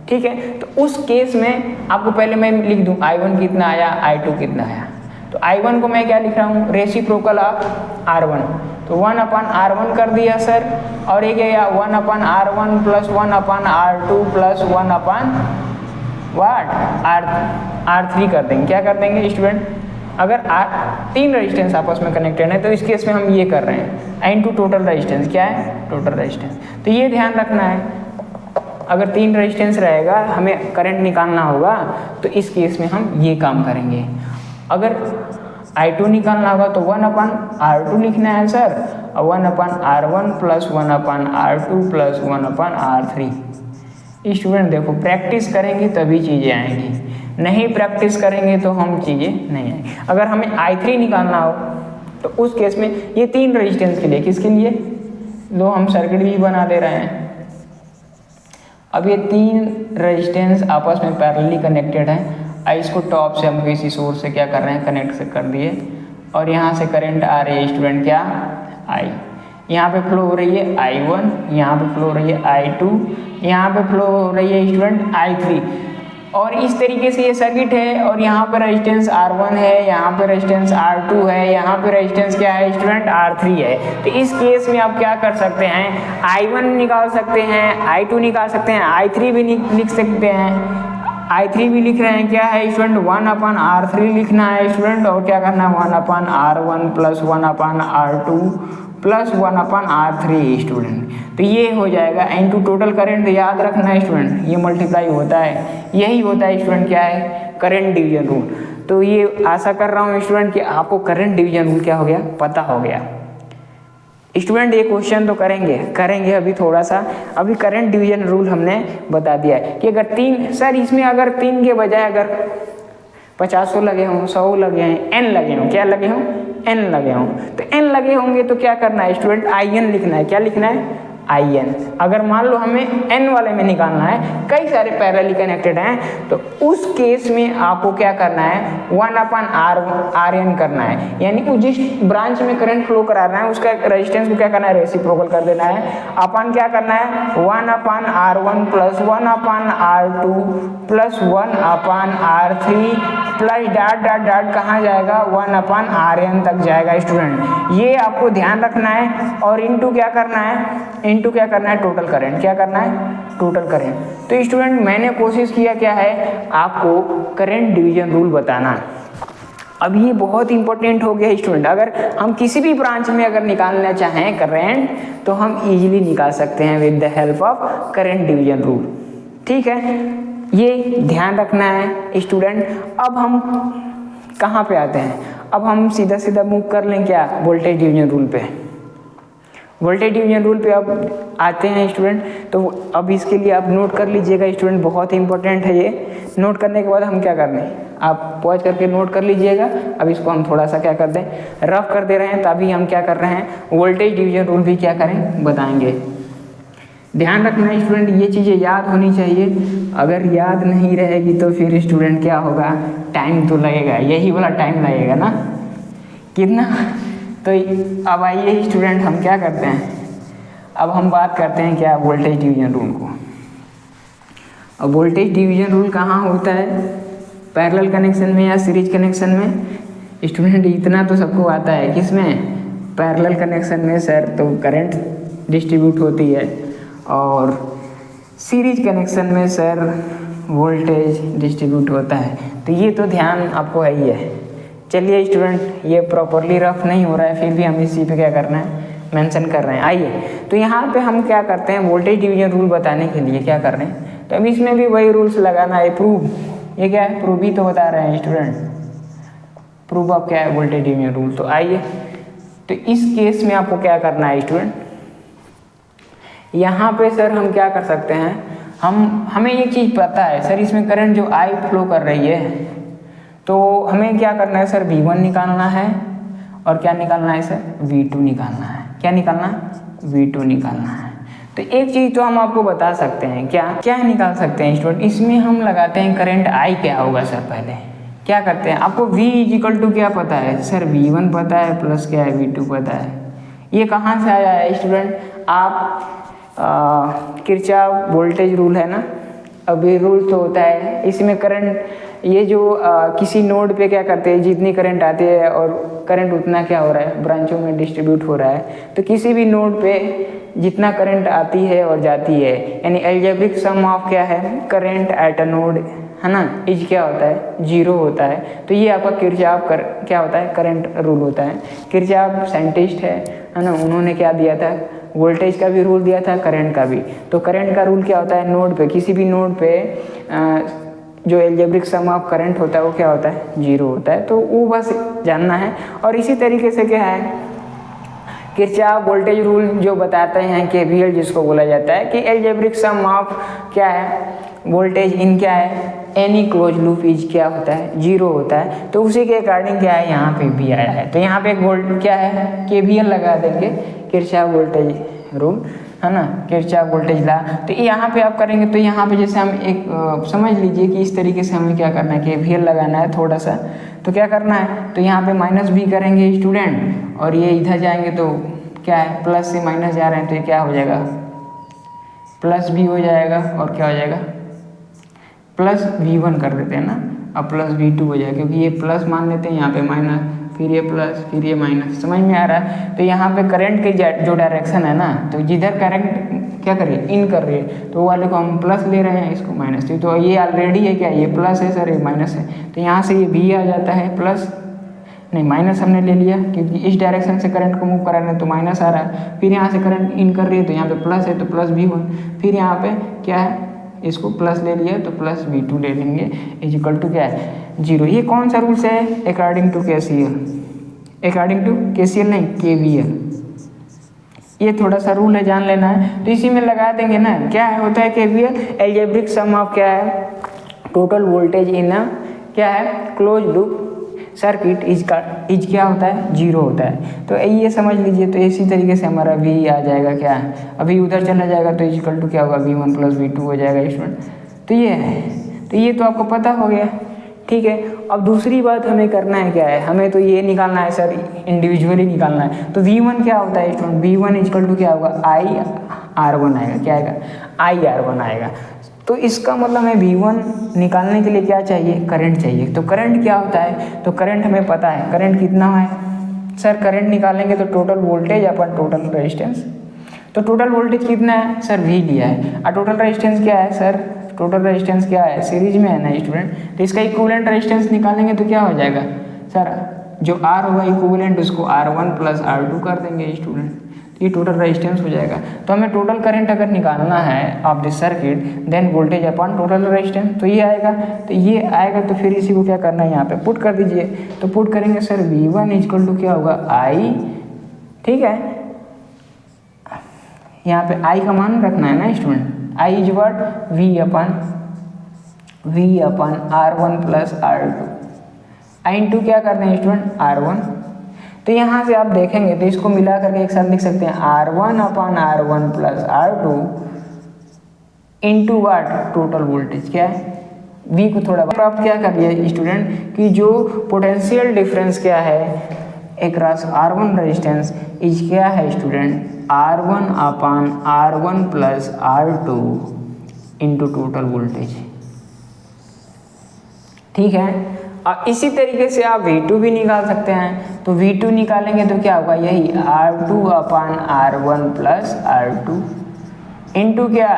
ठीक है। तो उस केस में आपको पहले मैं लिख दूं I1 कितना आया, I2 कितना आया। तो I1 को मैं क्या लिख रहा हूँ, रेसिप्रोकल ऑफ R1, तो 1/R1 कर दिया सर, और ये क्या 1/R1 plus 1/R2 plus 1/R3 कर देंगे। क्या कर देंगे स्टूडेंट, अगर 3 रेजिस्टेंस आपस में कनेक्टेड है तो इस केस में हम ये कर रहे हैं इनटू टोटल रेजिस्टेंस, क्या है टोटल रेजिस्टेंस। तो ये ध्यान रखना है, अगर 3 रेजिस्टेंस रहेगा हमें करंट निकालना होगा तो इस केस में हम ये काम करेंगे। अगर I2 निकालना होगा तो 1/R2 लिखना है सर, और 1/R1 plus 1/R2 plus 1/R3। Student देखो प्रैक्टिस करेंगे तभी चीज़ें आएंगी, नहीं प्रैक्टिस करेंगे तो हम चीज़ें नहीं आएंगी। अगर हमें I3 निकालना हो तो उस केस में ये 3 रेजिस्टेंस के लिए, किसके लिए, दो हम सर्किट भी बना दे रहे हैं। अब ये 3 रेजिस्टेंस आपस में पैरेलली कनेक्टेड है। इसको टॉप से हम किसी सोर्स से क्या कर रहे हैं, कनेक्ट से कर दिए, और यहाँ से करंट आ रही है स्टूडेंट क्या, I, यहाँ पे फ्लो हो रही है I1, यहाँ पे फ्लो हो रही है I2, यहाँ पे फ्लो हो रही है स्टूडेंट I3, और इस तरीके से ये सर्किट है। और यहाँ पे रेजिस्टेंस R1 है, यहाँ पे रेजिस्टेंस R2 है, यहाँ पे रेजिस्टेंस क्या है स्टूडेंट R3 है। तो इस केस में आप क्या कर सकते हैं, I1 निकाल सकते हैं, I2 निकाल सकते हैं, I3 भी लिख सकते हैं। I3 भी लिख रहे हैं, क्या है स्टूडेंट 1/R3 लिखना है स्टूडेंट, और क्या करना है 1/R1 plus 1/R2 plus 1/R3 student. तो ये हो जाएगा इनटू टोटल करंट। याद रखना है स्टूडेंट, ये मल्टीप्लाई होता है, यही होता है स्टूडेंट क्या है, करंट डिवीजन रूल। तो ये आशा कर रहा हूँ स्टूडेंट कि आपको करंट डिवीजन रूल क्या हो गया, पता हो गया। स्टूडेंट ये क्वेश्चन तो करेंगे अभी थोड़ा सा। अभी करंट डिवीजन रूल हमने बता दिया है कि अगर 3, सर इसमें अगर 3 के बजाय अगर 50 लगे हों, 100 लगे हैं, n लगे हों, क्या लगे हों, n लगे हों, तो n लगे होंगे तो क्या करना है स्टूडेंट, IN लिखना है। क्या लिखना है, IN। अगर मान लो हमें n वाले में निकालना है, कई सारे पैरेलली कनेक्टेड हैं, तो उस केस में आपको क्या करना है 1/RN करना है, यानी कि जिस ब्रांच में करंट फ्लो करा रहा है उसका रेजिस्टेंस को क्या करना है, रेसिप्रोकल कर देना है। अपन क्या करना है 1/R1 plus 1/R2 plus 1/R3 plus dot dot dot कहाँ जाएगा 1/RN तक जाएगा स्टूडेंट। ये आपको ध्यान रखना है। और इनटू क्या करना है, इनटू क्या करना है, टोटल करंट। क्या करना है, टोटल करंट। तो स्टूडेंट मैंने कोशिश किया क्या है, आपको करंट डिवीजन रूल बताना। अब ये बहुत इंपॉर्टेंट हो गया स्टूडेंट। अगर हम किसी भी ब्रांच में अगर निकालना चाहें करंट तो हम इजीली निकाल सकते हैं with the help of current division rule, ठीक है। ये ध्यान रखना है स्टूडेंट। अब हम कहाँ पे आते हैं, अब हम सीधा सीधा मूव कर लें क्या, वोल्टेज डिवीजन रूल पे। वोल्टेज डिवीजन रूल पे अब आते हैं स्टूडेंट। तो अब इसके लिए आप नोट कर लीजिएगा स्टूडेंट, बहुत ही इंपॉर्टेंट है ये। नोट करने के बाद हम क्या कर लें, आप पॉज करके नोट कर लीजिएगा। अब इसको हम थोड़ा सा क्या कर दें, रफ कर दे रहे हैं, तभी हम क्या कर रहे हैं, वोल्टेज डिवीजन रूल भी क्या करें, बताएंगे। ध्यान रखना है स्टूडेंट, ये चीज़ें याद होनी चाहिए। अगर याद नहीं रहेगी तो फिर स्टूडेंट क्या होगा, टाइम तो लगेगा, यही वाला टाइम लगेगा ना, कितना। तो अब आइए स्टूडेंट हम क्या करते हैं, अब हम बात करते हैं क्या, वोल्टेज डिवीजन रूल को। अब वोल्टेज डिवीजन रूल कहाँ होता है, पैरेलल कनेक्शन में या सीरीज कनेक्शन में। स्टूडेंट इतना तो सबको आता है, किसमें, पैरेलल कनेक्शन में सर तो करंट डिस्ट्रीब्यूट होती है, और सीरीज कनेक्शन में सर वोल्टेज डिस्ट्रीब्यूट होता है। तो ये तो ध्यान आपको है ही है। चलिए स्टूडेंट, ये प्रॉपरली रफ नहीं हो रहा है, फिर भी हम इसी पे क्या करना है, मेंशन कर रहे हैं। आइए तो यहाँ पे हम क्या करते हैं, वोल्टेज डिवीजन रूल बताने के लिए क्या कर रहे हैं, तो अब इसमें भी वही रूल्स लगाना है। प्रूव, ये क्या है, प्रूव ही तो बता रहे हैं स्टूडेंट, प्रूव अब क्या है, वोल्टेज डिवीजन रूल। तो आइए, तो इस केस में आपको क्या करना है स्टूडेंट, यहाँ पे सर हम क्या कर सकते हैं, हमें ये चीज़ पता है सर, इसमें करंट जो I फ्लो कर रही है, तो हमें क्या करना है सर, V1 निकालना है, और क्या निकालना है सर, V2 निकालना है। क्या निकालना है, V2 निकालना है। तो एक चीज़ तो हम आपको बता सकते हैं, क्या क्या निकाल सकते हैं स्टूडेंट, इसमें हम लगाते हैं करंट आई क्या होगा सर। पहले क्या करते हैं, आपको V इजिकल टू क्या पता है सर, V1 पता है प्लस क्या है V2 पता है। ये कहाँ से आया है स्टूडेंट, आप किरचॉफ वोल्टेज रूल है ना, अब ये रूल तो होता है इसमें करंट, ये जो किसी नोड पे क्या करते हैं, जितनी करंट आती है और करंट उतना क्या हो रहा है ब्रांचों में डिस्ट्रीब्यूट हो रहा है। तो किसी भी नोड पे जितना करंट आती है और जाती है, यानी अलजेब्रिक सम ऑफ क्या है करंट एट अ नोड है ना, इज क्या होता है 0 होता है। तो ये आपका किरचॉफ क्या होता है करंट रूल होता है। किरचॉफ साइंटिस्ट है ना, उन्होंने क्या दिया था, वोल्टेज का भी रूल दिया था, करंट का भी। तो करंट का रूल क्या होता है, नोड पे किसी भी नोड पे जो अलजेब्रिक सम ऑफ करंट होता है वो क्या होता है 0 होता है। तो वो बस जानना है। और इसी तरीके से क्या है, किरचॉफ वोल्टेज रूल जो बताते हैं KVL जिसको बोला जाता है कि अलजेब्रिक सम ऑफ क्या है वोल्टेज इन क्या है एनी क्लोज लूप इज क्या होता है 0 होता है। तो उसी के अकॉर्डिंग क्या है यहाँ पे भी आया है। तो यहाँ पे एक वोल्ट क्या है KVL लगा देंगे, किरचॉफ वोल्टेज रूल है ना, किरचॉफ वोल्टेज ला। तो यहाँ पे आप करेंगे तो यहाँ पे जैसे हम एक समझ लीजिए कि इस तरीके से हमें क्या करना है KVL लगाना है थोड़ा सा। तो क्या करना है, तो यहाँ पे माइनस भी करेंगे स्टूडेंट, और ये इधर जाएंगे तो क्या है प्लस से माइनस जा रहे हैं तो ये क्या हो जाएगा प्लस भी हो जाएगा, और क्या हो जाएगा प्लस V1 कर देते हैं ना, अब प्लस V2 हो जाएगा, क्योंकि ये प्लस मान लेते हैं यहाँ पे माइनस, फिर ये प्लस फिर ये माइनस, समझ में आ रहा है। तो यहाँ पे करंट की जो डायरेक्शन है ना, तो जिधर करंट क्या कर रही है इन कर रही है, तो वो वाले को हम प्लस ले रहे हैं, इसको माइनस। तो ये ऑलरेडी है क्या, ये प्लस है सर, ये माइनस है, तो यहाँ से ये भी आ जाता है प्लस, नहीं माइनस हमने ले लिया क्योंकि इस डायरेक्शन से करंट को मूव करा रहे हैं तो माइनस आ रहा है। फिर यहाँ से करंट इन कर रही है तो यहाँ पे प्लस है तो प्लस V1, फिर यहाँ पे क्या है इसको प्लस ले लिया तो प्लस V2 ले लेंगे, इजिकल टू क्या है 0। ये कौन सा रूल्स है, according to KCL, according to KCL नहीं KVL, ये थोड़ा सा रूल है जान लेना है। तो इसी में लगा देंगे ना, क्या है होता है KVL अलजेब्रिक सम ऑफ क्या है टोटल वोल्टेज इन क्या है क्लोज लूप सर्किट इज क्या होता है 0 होता है। तो ये समझ लीजिए। तो इसी तरीके से हमारा V आ जाएगा क्या है, अभी उधर चला जाएगा तो इजिकल टू क्या होगा V1 प्लस V2 हो जाएगा स्टूडेंट। तो ये है, तो ये तो आपको पता हो गया, ठीक है। अब दूसरी बात हमें करना है क्या है, हमें तो ये निकालना है सर इंडिविजुअली निकालना है। तो V1 क्या होता है स्टूडेंट, V1 इजिकल टू क्या होगा IR1 आएगा, क्या आएगा IR1 आएगा। तो इसका मतलब हमें V1 निकालने के लिए क्या चाहिए करंट चाहिए। तो करंट क्या होता है, तो करंट हमें पता है करंट कितना है सर, करंट निकालेंगे तो टोटल वोल्टेज अपन टोटल रेजिस्टेंस। तो टोटल वोल्टेज कितना है सर V लिया है, और टोटल रेजिस्टेंस क्या है सर, टोटल रेजिस्टेंस क्या है सीरीज में है ना स्टूडेंट। तो इसका इक्विवेलेंट रेजिस्टेंस निकालेंगे तो क्या हो जाएगा सर, जो R होगा इक्विवेलेंट उसको R1 प्लस R2 कर देंगे स्टूडेंट, ये टोटल रेजिस्टेंस हो जाएगा। तो हमें टोटल करंट अगर निकालना है of this circuit then voltage upon total resistance, तो ये आएगा। तो ये आएगा तो फिर इसी को क्या करना है यहाँ पे पुट कर दीजिए। तो पुट करेंगे सर V1 इक्वल टू क्या होगा I, ठीक है, यहाँ पे I का मान रखना है ना student, I is what V upon R1 plus R2, I into क्या करते हैं स्टूडेंट R1। तो यहाँ से आप देखेंगे तो इसको मिला करके एक साथ लिख सकते हैं R1 अपन R1 प्लस R2 इंटू वाट टोटल वोल्टेज क्या है V को थोड़ा आप क्या कर लिया स्टूडेंट कि जो पोटेंशियल डिफरेंस क्या है अक्रॉस R1 रेजिस्टेंस इज क्या है स्टूडेंट R1 अपन R1 plus R2 into total voltage, ठीक है। और इसी तरीके से आप V2 भी निकाल सकते हैं। तो V2 निकालेंगे तो क्या होगा यही R2 अपन R1 प्लस R2 इंटू क्या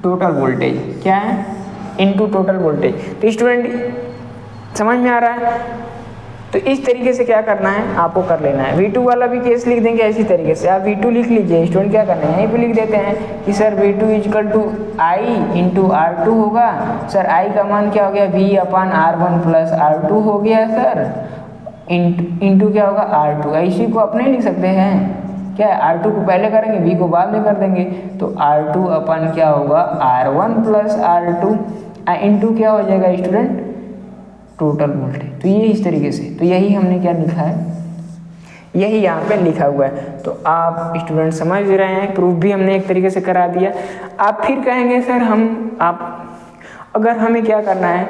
टोटल वोल्टेज क्या है इंटू टोटल वोल्टेज। तो स्टूडेंट समझ में आ रहा है। तो इस तरीके से क्या करना है आपको कर लेना है। V2 वाला भी केस लिख देंगे इसी तरीके से, आप V2 लिख लीजिए स्टूडेंट। क्या करना है यहीं पे लिख देते हैं कि sir V2 equal to I into R2 होगा। सर I का मान क्या हो गया V अपन R1 प्लस R2 हो गया सर, इंटू क्या होगा R2। इसी को अपने लिख सकते हैं क्या है, R2 को पहले करेंगे V को बाद में कर देंगे। तो R2 अपन क्या होगा R1 प्लस R2 इंटू क्या हो जाएगा स्टूडेंट टोटल वोल्टेज। तो ये इस तरीके से, तो यही हमने क्या लिखा है यही यहाँ पे लिखा हुआ है। तो आप स्टूडेंट समझ रहे हैं, प्रूफ भी हमने एक तरीके से करा दिया। आप फिर कहेंगे सर अगर हमें क्या करना है,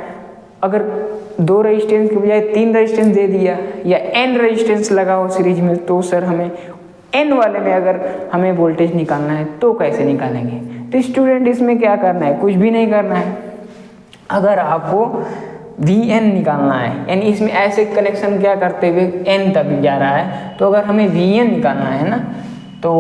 अगर 2 रेजिस्टेंस के बजाय 3 रेजिस्टेंस दे दिया या n रेजिस्टेंस लगा हो सीरीज में, तो सर हमें n वाले में अगर हमें वोल्टेज निकालना है तो कैसे निकालेंगे? तो स्टूडेंट इसमें क्या करना है, कुछ भी नहीं करना है। अगर आपको Vn निकालना है, यानी इसमें ऐसे कनेक्शन क्या करते हुए n तक जा रहा है, तो अगर हमें Vn निकालना है ना, तो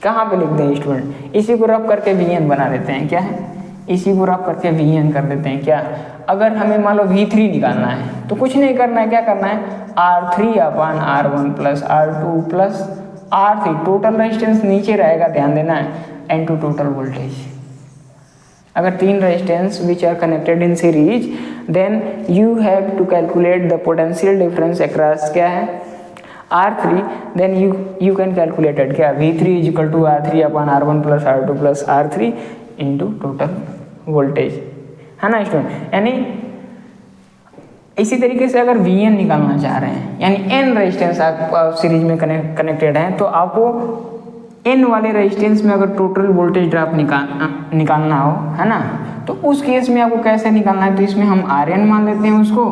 कहाँ पे लिख दें स्टूडेंट? इसी को रफ करके Vn बना देते हैं। क्या है? इसी को रफ करके Vn कर देते हैं। क्या अगर हमें मान लो V3 निकालना है तो कुछ नहीं करना है, क्या करना है, R3/R1 plus R2 plus R3, total resistance नीचे रहेगा, ध्यान देना है, इनटू टोटल वोल्टेज। अगर 3 resistance which are connected in series, then you have to calculate the potential difference across क्या है R3, then you can calculate it. क्या V3 is to R3/R1 plus R2 plus R3 into total voltage, है ना student. यानी इसी तरीके से अगर Vn निकालना चाह रहे हैं, यानी n रेजिस्टेंस आप सीरीज में कनेक्टेड हैं, तो आपको n वाले रेजिस्टेंस में अगर टोटल वोल्टेज ड्रॉप निकालना हो, है ना, तो उस केस में आपको कैसे निकालना है? तो इसमें हम Rn मान लेते हैं उसको,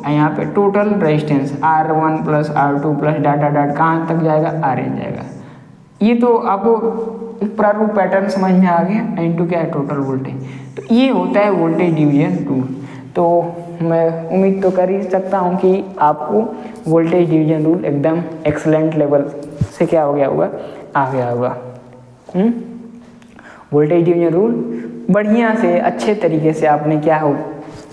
यहाँ पे total resistance R1 plus R2 plus data dot कहाँ तक जाएगा? Rn जाएगा। ये तो आपको एक प्रारूप पैटर्न समझ में आ गया। इनटू क्या है? Total voltage. तो ये होता है वोल्टेज डिवीजन टूल। तो मैं उम्मीद तो कर ही सकता हूँ कि आपको वोल्टेज डिवीजन रूल एकदम एक्सलेंट लेवल से क्या हो गया होगा, आ गया होगा। वोल्टेज डिवीजन रूल बढ़िया से अच्छे तरीके से आपने क्या हो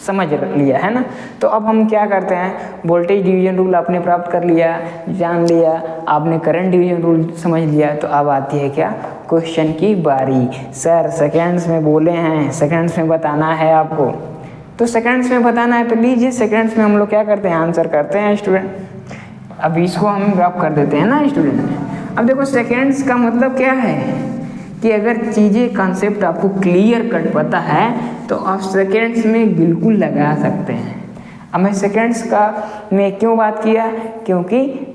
समझ लिया, है ना। तो अब हम क्या करते हैं, वोल्टेज डिवीजन रूल आपने प्राप्त कर लिया, जान लिया, आपने करंट डिवीजन रूल समझ लिया। तो अब आती है क्या, क्वेश्चन की बारी। सर सेकेंड्स में बोले हैं, सेकेंड्स में बताना है आपको, तो सेकेंड्स में बताना है तो लीजिए, सेकेंड्स में हम लोग क्या करते हैं, आंसर करते हैं स्टूडेंट। अब इसको हम ड्रॉप कर देते हैं ना स्टूडेंट। अब देखो सेकेंड्स का मतलब क्या है कि अगर चीज़ें कॉन्सेप्ट आपको क्लियर कट पता है तो आप सेकेंड्स में बिल्कुल लगा सकते हैं। अब मैं सेकेंड्स का में क्यों बात किया, क्योंकि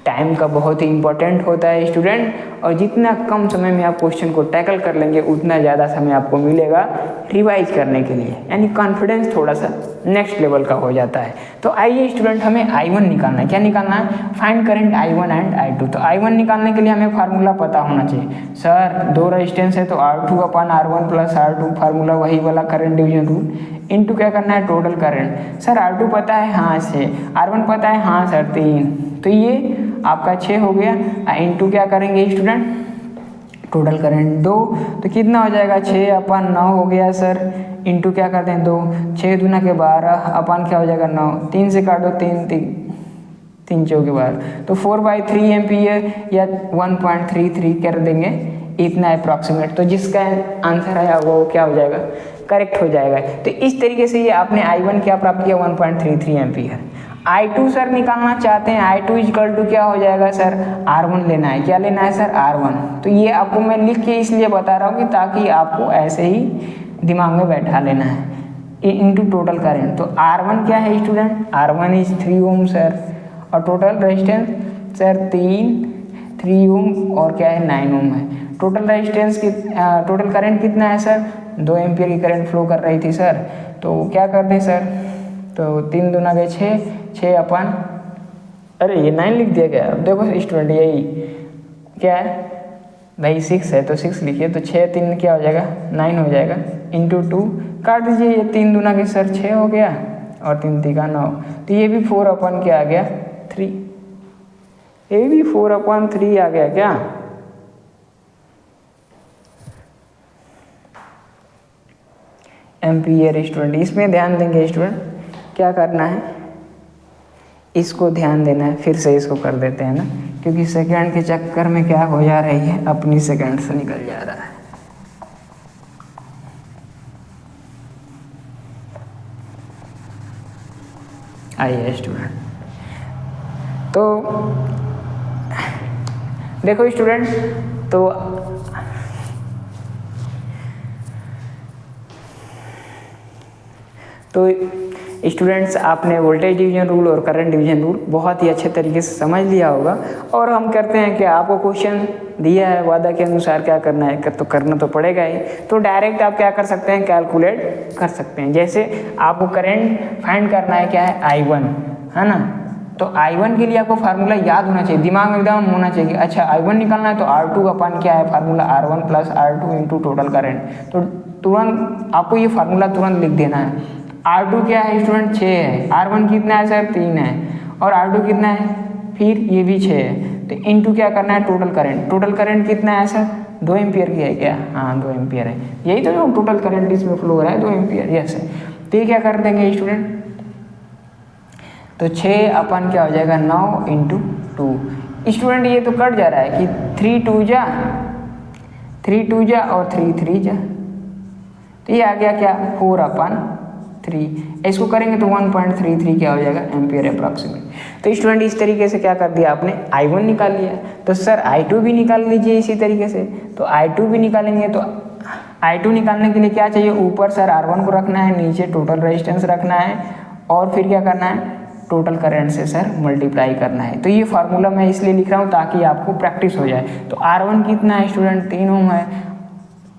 टाइम का बहुत ही इम्पोर्टेंट होता है स्टूडेंट, और जितना कम समय में आप क्वेश्चन को टैकल कर लेंगे उतना ज़्यादा समय आपको मिलेगा रिवाइज करने के लिए, यानी कॉन्फिडेंस थोड़ा सा नेक्स्ट लेवल का हो जाता है। तो आइए स्टूडेंट, हमें I1 निकालना है। क्या निकालना है? Find current I1 and I2। तो I1 निकालने के लिए हमें फार्मूला पता होना चाहिए। सर 2 रेजिस्टेंस है तो R2/R1 प्लस R2, फार्मूला वही वाला करंट डिवीजन रूल, इनटू क्या करना है, टोटल करंट। सर R2 पता है, हाँ 6, R1 पता है, हाँ सर 3, तो ये आपका 6 हो गया। इनटू क्या करेंगे स्टूडेंट, टोटल करंट 2, तो कितना हो जाएगा, 6/9 हो गया सर। इनटू क्या करते हैं 2, 6 दूना के 12 अपन क्या हो जाएगा 9, 3 से काटो 3 चौके 12, तो 4/3 एम्पियर या 1.33 कर देंगे, इतना अप्रॉक्सीमेट। तो जिसका आंसर आया वो क्या हो जाएगा, करेक्ट हो जाएगा। तो इस तरीके से ये आपने I1 क्या प्राप्त किया, 1.33 एम्पियर। I2 सर निकालना चाहते हैं, I2 इक्वल टू क्या हो जाएगा सर, R1 लेना है। क्या लेना है सर, R1। तो ये आपको मैं लिख के इसलिए बता रहा हूँ कि ताकि आपको ऐसे ही दिमाग में बैठा लेना है। इनटू टोटल करंट, तो R1 क्या है student, R1 is 3 ohm sir, और टोटल रेजिस्टेंस सर 3 ओम और क्या है 9 ओम है। टोटल रेजिस्टेंस की टोटल करंट कितना है सर, 2 एम्पियर की करंट फ्लो कर रही थी सर। तो क्या करते सर, तो 3 दूना के 6 अपन, अरे ये 9 लिख दिया गया। अब देखो स्टूडेंट, यही क्या है भाई 6 है तो 6 लिखिए, तो 6 3 क्या हो जाएगा 9 हो जाएगा, इंटू 2 काट दीजिए, ये 3 दूना के सर 6 हो गया और 3 3 9, तो ये भी 4 अपन क्या आ गया 3, ये भी 4/3 आ गया क्या। एम्पियर स्टूडेंट, इसमें ध्यान देंगे स्टूडेंट, क्या करना है, इसको ध्यान देना है। फिर से इसको कर देते हैं ना, क्योंकि सेकंड के चक्कर में क्या हो जा रही है, अपनी सेकंड से निकल जा रहा है। आइए स्टूडेंट, तो देखो स्टूडेंट, तो स्टूडेंट्स आपने वोल्टेज डिवीजन रूल और करंट डिवीजन रूल बहुत ही अच्छे तरीके से समझ लिया होगा। और हम करते हैं कि आपको क्वेश्चन दिया है वादा के अनुसार क्या करना है, तो करना तो पड़ेगा ही। तो डायरेक्ट आप क्या कर सकते हैं, कैलकुलेट कर सकते हैं। जैसे आपको करंट फाइंड करना है, क्या है, I1 है ना। तो I1 के लिए आपको फार्मूला याद होना चाहिए, दिमाग में एकदम होना चाहिए। अच्छा I1 निकालना है तो R2 अपन क्या है, formula R1 plus R2 into total current. तो तुरंत आपको ये फार्मूला तुरंत लिख देना है। R2 क्या है स्टूडेंट, 6 है। R1 कितना है सर, 3 है। और R2 कितना है, फिर ये भी 6 है। तो इनटू क्या करना है, टोटल करंट। टोटल करंट कितना है सर, 2 एम्पियर की है क्या, हाँ 2 एम्पियर है। यही तो जो टोटल करंट इसमें फ्लो हो रहा है 2 एम्पियर, यस है। तो ये क्या कर देंगे स्टूडेंट, तो 6 अपन क्या हो जाएगा 9 इंटू 2। स्टूडेंट ये तो कट जा रहा है कि 3 2 जा 3 2 जा और 3 3 जा, तो ये आ गया क्या 4 अपन 3। इसको करेंगे तो 1.33 क्या हो जाएगा एम्पियर अप्रॉक्सीमेट। तो स्टूडेंट इस तरीके से क्या कर दिया आपने, I1 निकाल लिया। तो सर I2 भी निकाल लीजिए इसी तरीके से। तो I2 भी निकालेंगे तो I2 निकालने के लिए क्या चाहिए, ऊपर सर R1 को रखना है, नीचे टोटल रेजिस्टेंस रखना है, और फिर क्या करना है, टोटल करंट से सर मल्टीप्लाई करना है। तो ये फार्मूला मैं इसलिए लिख रहा हूँ ताकि आपको प्रैक्टिस हो जाए। तो R1 कितना है स्टूडेंट, 3 ओम है,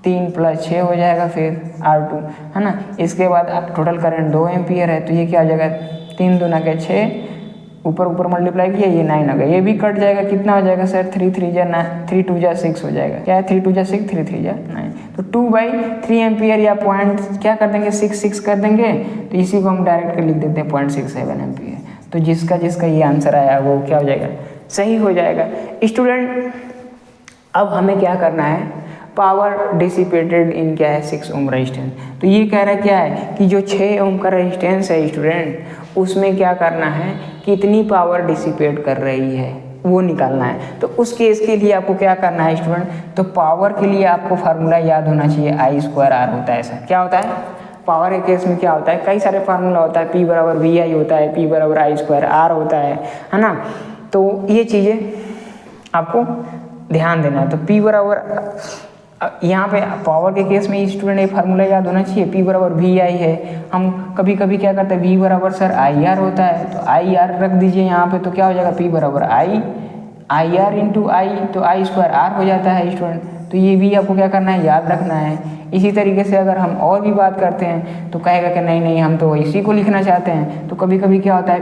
3 + 6 हो जाएगा फिर R2 है ना। इसके बाद टोटल करंट 2 एम्पियर है, तो ये क्या हो जाएगा 3 दूना के 6, ऊपर ऊपर मल्टीप्लाई किया, ये 9 आ गया। ये भी कट जाएगा, कितना हो जाएगा सर 3 3 जा 9, 3 2 जा 6 हो जाएगा। क्या है 3 2 जा 6, 3 3 जा 9। तो 2/3 एम्पियर या पॉइंट क्या कर देंगे 6 कर देंगे। तो इसी को हम डायरेक्ट लिख देते हैं 0.67 एम्पियर। तो जिसका जिसका ये आंसर आया वो क्या हो जाएगा, सही हो जाएगा। स्टूडेंट अब हमें क्या करना है, पावर डिसिपेटेड इन क्या है 6 ओम रेजिस्टेंस। तो ये कह रहा है क्या है कि जो 6 ओम का रेजिस्टेंस है स्टूडेंट, उसमें क्या करना है, कितनी पावर डिसिपेट कर रही है वो निकालना है। तो उस केस के लिए आपको क्या करना है स्टूडेंट, तो पावर के लिए आपको फार्मूला याद होना चाहिए, I² R होता है। सर क्या होता है, पावर के केस में क्या होता है, कई सारे फार्मूला होता है, P = VI होता है, P = I² R होता है ना। तो ये चीज़ें आपको ध्यान देना है। तो P = यहाँ पे पावर के केस में स्टूडेंट ये फार्मूला याद होना चाहिए, P = VI है। हम कभी कभी क्या करते हैं, V = सर IR होता है, तो IR रख दीजिए यहाँ पे। तो क्या हो जाएगा, P = IR इंटू I, तो I² R हो जाता है स्टूडेंट। तो ये भी आपको क्या करना है, याद रखना है। इसी तरीके से अगर हम और भी बात करते हैं तो कहेगा कि नहीं नहीं हम तो इसी को लिखना चाहते हैं। तो कभी कभी क्या होता है,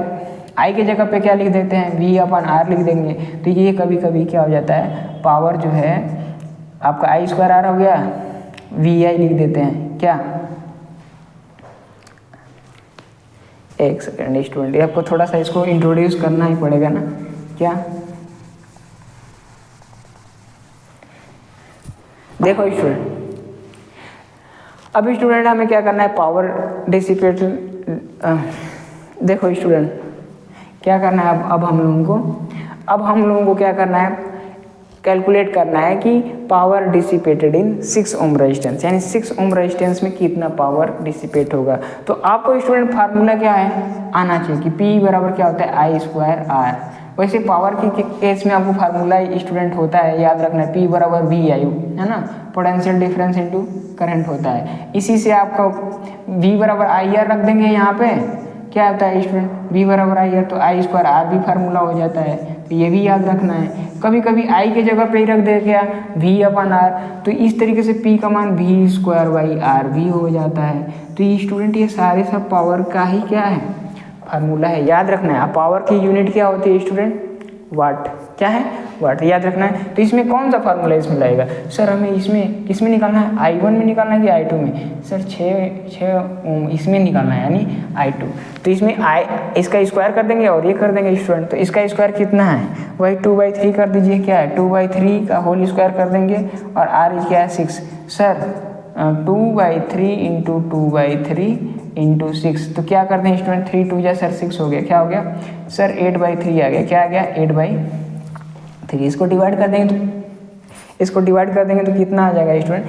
I के जगह पे क्या लिख देते हैं, V/R लिख देंगे। तो ये कभी कभी क्या हो जाता है, पावर जो है आपका I² R हो गया, VI लिख देते हैं क्या। एक सेकेंड स्टूडेंट, आपको थोड़ा सा इसको इंट्रोड्यूस करना ही पड़ेगा ना क्या। देखो स्टूडेंट, अब स्टूडेंट हमें क्या करना है, पावर डिसिपेट। देखो स्टूडेंट क्या करना है, अब हम लोगों को क्या करना है, कैलकुलेट करना है कि power dissipated in 6 ohm resistance, यानी 6 ओम रेजिस्टेंस में कितना पावर डिसिपेट होगा। तो आपको स्टूडेंट फार्मूला क्या है, आना चाहिए कि P = क्या होता है, I² R। वैसे पावर के केस में आपको फार्मूला स्टूडेंट होता है, याद रखना है, P = VI है ना, पोटेंशियल डिफरेंस इनटू करंट होता है। इसी से आपका V = IR रख देंगे यहाँ पे, क्या होता है स्टूडेंट, V = IR, तो I² R भी फार्मूला हो जाता है। तो ये भी याद रखना है। कभी कभी I के जगह पे ही रख दे क्या, V/R। तो इस तरीके से P का मान V² R भी हो जाता है। तो ये स्टूडेंट ये सारे सब पावर का ही क्या है, फार्मूला है, याद रखना है। अब पावर की यूनिट क्या होती है स्टूडेंट, वाट। क्या है, वाट, याद रखना है। तो इसमें कौन सा फार्मूला इसमें लगेगा, सर हमें इसमें किसमें निकालना है, I1 में निकालना है कि I2 में, सर 6 ओम इसमें निकालना है, यानी I2। तो इसमें इसका स्क्वायर कर देंगे और ये कर देंगे स्टूडेंट। तो इसका स्क्वायर कितना है, वही 2/3 कर दीजिए, क्या है 2/3 का होल स्क्वायर कर देंगे, और R क्या है 6। सर 2/3 इंटू 2/3 इंटू 6, तो क्या करते हैं स्टूडेंट, 3 2 जा सर 6 हो गया, क्या हो गया सर 8/3 आ गया, क्या आ गया 8/3। इसको डिवाइड कर देंगे तो कितना आ जाएगा स्टूडेंट,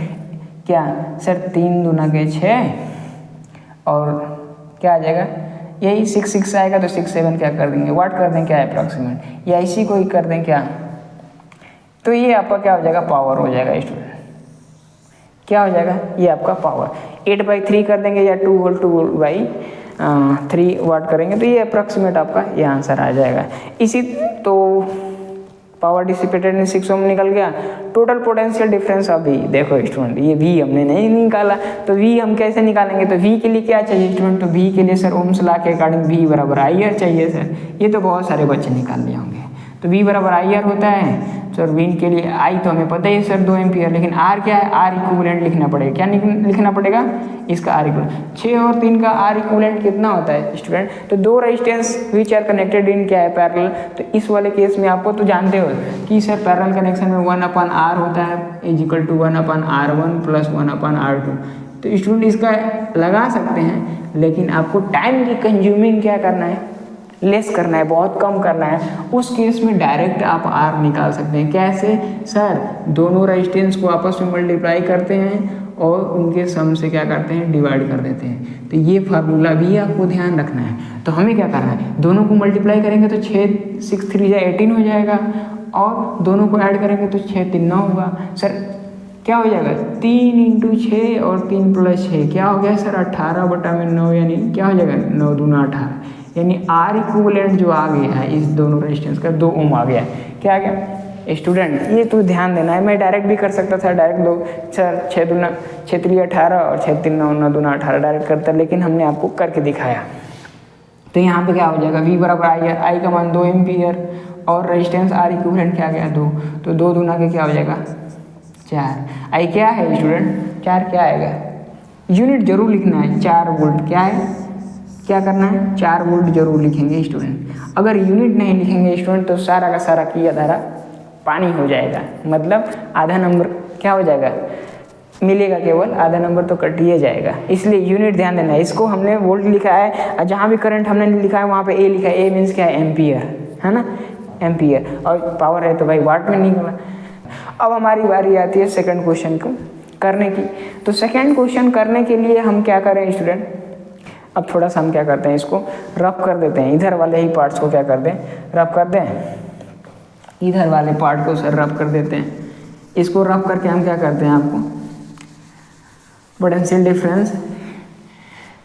क्या सर 3 दूना के 6, और क्या आ जाएगा, यही 6 आएगा। तो 6 7 क्या कर देंगे, वाट कर देंगे, क्या है अप्रॉक्सीमेट, या इसी को ही कर दें क्या। तो ये आपका क्या हो जाएगा, पावर हो जाएगा स्टूडेंट। क्या हो जाएगा, ये आपका पावर 8/3 कर देंगे या 2/3 वाट करेंगे तो ये अप्रॉक्सीमेट आपका ये आंसर आ जाएगा। इसी तो पावर डिसिपेटेड इन 6 ओम निकल गया। Total potential difference of V, देखो स्टूडेंट ये वी हमने नहीं निकाला तो वी हम कैसे निकालेंगे, तो वी के लिए क्या चाहिए स्टूडेंट, तो वी के लिए सर ओम्स लॉ के अकॉर्डिंग वी बराबर आई आर चाहिए सर। ये तो बहुत सारे बच्चे निकाल लिए होंगे। तो वी बराबर आई आर होता है सर, वी के लिए आई तो हमें पता ही है सर 2 एम्पियर, लेकिन आर क्या है, आर इक्विवेलेंट लिखना पड़ेगा। क्या लिखना पड़ेगा, इसका आर इक्विवेलेंट। 6 और 3 का आर इक्विवेलेंट कितना होता है स्टूडेंट, तो 2 resistance which are connected in क्या है पैरेलल। तो इस वाले केस में आपको तो जानते हो कि सर पैरेलल कनेक्शन में 1/r होता है is equal to 1/r1 plus 1/r2। तो स्टूडेंट इसका लगा सकते हैं, लेकिन आपको टाइम की कंज्यूमिंग क्या करना है, लेस करना है, बहुत कम करना है। उस केस में डायरेक्ट आप आर निकाल सकते हैं। कैसे सर, दोनों रेजिस्टेंस को आपस में मल्टीप्लाई करते हैं और उनके सम से क्या करते हैं, डिवाइड कर देते हैं। तो ये फार्मूला भी आपको ध्यान रखना है। तो हमें क्या करना है, दोनों को मल्टीप्लाई करेंगे तो 6 3 18 हो जाएगा, और दोनों को ऐड करेंगे तो 6 3 9 होगा। सर क्या हो जाएगा, 3 × 6 और 3 + 6 क्या हो गया सर 18/9, यानी क्या हो जाएगा 9 दूना 18, यानी आर इक्विवेलेंट जो आ गया है इस दोनों रेजिस्टेंस का 2 ओम आ गया। क्या आ गया स्टूडेंट, ये तो ध्यान देना है। मैं डायरेक्ट भी कर सकता था, डायरेक्ट 2 सर 6 दूना 6 3 18 और 6 3 9 9 दूना 18 डायरेक्ट करता, लेकिन हमने आपको करके दिखाया। तो यहाँ पे क्या हो जाएगा, वी बराबर आई आर, आई का मान 2 एम्पियर और रेजिस्टेंस आर इक्विवेलेंट क्या आ गया 2, तो 2 दूना के क्या हो जाएगा 4। आई क्या है स्टूडेंट, 4 क्या आएगा, यूनिट जरूर लिखना है 4 वोल्ट। क्या है, क्या करना है 4 वोल्ट जरूर लिखेंगे स्टूडेंट। अगर यूनिट नहीं लिखेंगे स्टूडेंट तो सारा का सारा किया धारा पानी हो जाएगा, मतलब आधा नंबर क्या हो जाएगा मिलेगा, केवल आधा नंबर तो कट ही जाएगा। इसलिए यूनिट ध्यान देना है। इसको हमने वोल्ट लिखा है और जहाँ भी करंट हमने लिखा है वहाँ पे ए लिखा है। ए मीन्स क्या है, एम्पियर, है ना, एम्पियर, और पावर है तो भाई वाट में निकला। अब हमारी बारी आती है सेकंड क्वेश्चन को करने की। तो सेकंड क्वेश्चन करने के लिए हम क्या करें स्टूडेंट, अब थोड़ा सा हम क्या करते हैं, इसको रफ कर देते हैं। इधर वाले ही पार्ट्स को क्या कर दें, रफ कर दें, इधर वाले पार्ट को सर रफ कर देते हैं। इसको रफ करके हम क्या करते हैं, आपको potential difference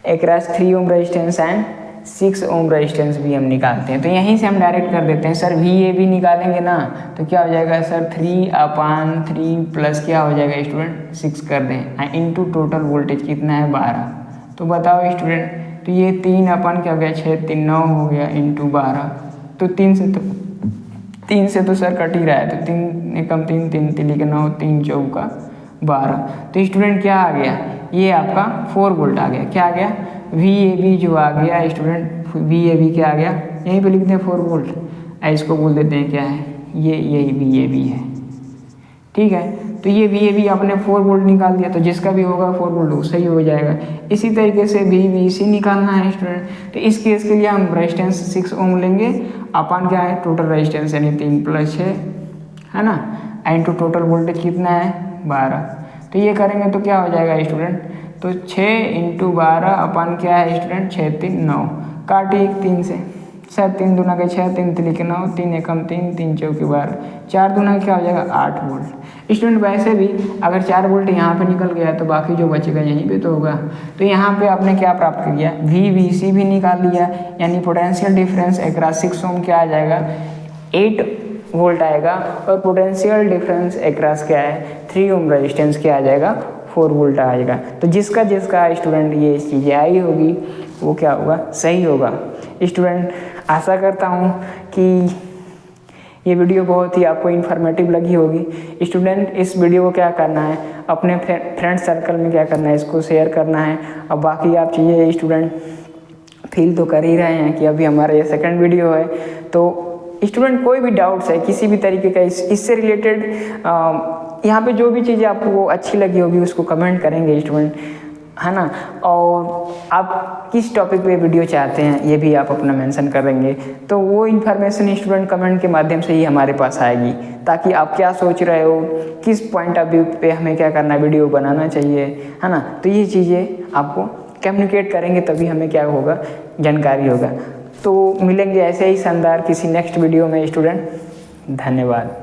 across 3 ohm resistance and 6 ohm resistance भी हम निकालते हैं। तो यहीं से हम डायरेक्ट कर देते हैं सर, वी ए भी निकालेंगे ना तो क्या हो जाएगा सर 3/3 प्लस क्या हो जाएगा स्टूडेंट 6 कर दें इनटू टोटल वोल्टेज कितना है 12। तो बताओ स्टूडेंट, तो ये 3 क्या हो गया 6 3 9 हो गया इंटू 12। तो 3 से तो सर कट ही रहा है, तो 3 एकम 3 3 3 9 3 चौका 12। तो स्टूडेंट क्या आ गया, ये आपका 4 वोल्ट आ गया। क्या आ गया, वी ए बी जो आ गया स्टूडेंट, वी ए बी क्या आ गया, यहीं पे लिखते हैं 4 वोल्ट, इसको बोल देते हैं क्या है, ये यही वी ए बी है। ठीक है, तो ये वी ए बी आपने 4 वोल्ट निकाल दिया, तो जिसका भी होगा 4 वोल्ट सही हो जाएगा। इसी तरीके से वी सी निकालना है स्टूडेंट। तो इस केस के लिए हम रेजिस्टेंस 6 ओम लेंगे, अपन क्या है टोटल रेजिस्टेंस यानी 3 + 6 है ना, इनटू टोटल वोल्टेज कितना है 12। तो ये करेंगे तो क्या हो जाएगा स्टूडेंट, तो 6 × 12 अपन क्या है स्टूडेंट 6 3 9, काटिए 3 से, 7 3 दूना के 6 3 3 के 9 3 एकम 3 3 चौके 12, 4 दूना क्या हो जाएगा 8 वोल्ट। स्टूडेंट वैसे भी अगर 4 वोल्ट यहाँ पे निकल गया तो बाकी जो बचेगा यहीं पे तो होगा। तो यहाँ पे आपने क्या प्राप्त किया, वी सी भी निकाल लिया, यानी पोटेंशियल डिफरेंस अक्रॉस 6 ओम क्या आ जाएगा 8 वोल्ट आएगा, और पोटेंशियल डिफरेंस अक्रॉस क्या है 3 ओम रेजिस्टेंस क्या आ जाएगा 4 वोल्ट आ जाएगा। तो जिसका जिसका स्टूडेंट ये चीज़ें आई होगी वो क्या होगा, सही होगा। स्टूडेंट आशा करता हूँ कि ये वीडियो बहुत ही आपको इन्फॉर्मेटिव लगी होगी। स्टूडेंट इस वीडियो को क्या करना है, अपने फ्रेंड सर्कल में क्या करना है, इसको शेयर करना है। और बाकी आप चीज़ें स्टूडेंट फील तो कर ही रहे हैं कि अभी हमारा ये सेकंड वीडियो है। तो स्टूडेंट कोई भी डाउट्स है किसी भी तरीके का इससे रिलेटेड, यहाँ पे जो भी चीज़ें आपको अच्छी लगी होगी उसको कमेंट करेंगे स्टूडेंट, है ना। और आप किस टॉपिक पे वीडियो चाहते हैं ये भी आप अपना मेंशन करेंगे, तो वो इन्फॉर्मेशन स्टूडेंट कमेंट के माध्यम से ही हमारे पास आएगी, ताकि आप क्या सोच रहे हो, किस पॉइंट ऑफ व्यू पे हमें क्या करना है, वीडियो बनाना चाहिए, है ना। तो ये चीज़ें आपको कम्युनिकेट करेंगे तभी हमें क्या होगा, जानकारी होगा। तो मिलेंगे ऐसे ही शानदार किसी नेक्स्ट वीडियो में स्टूडेंट। धन्यवाद।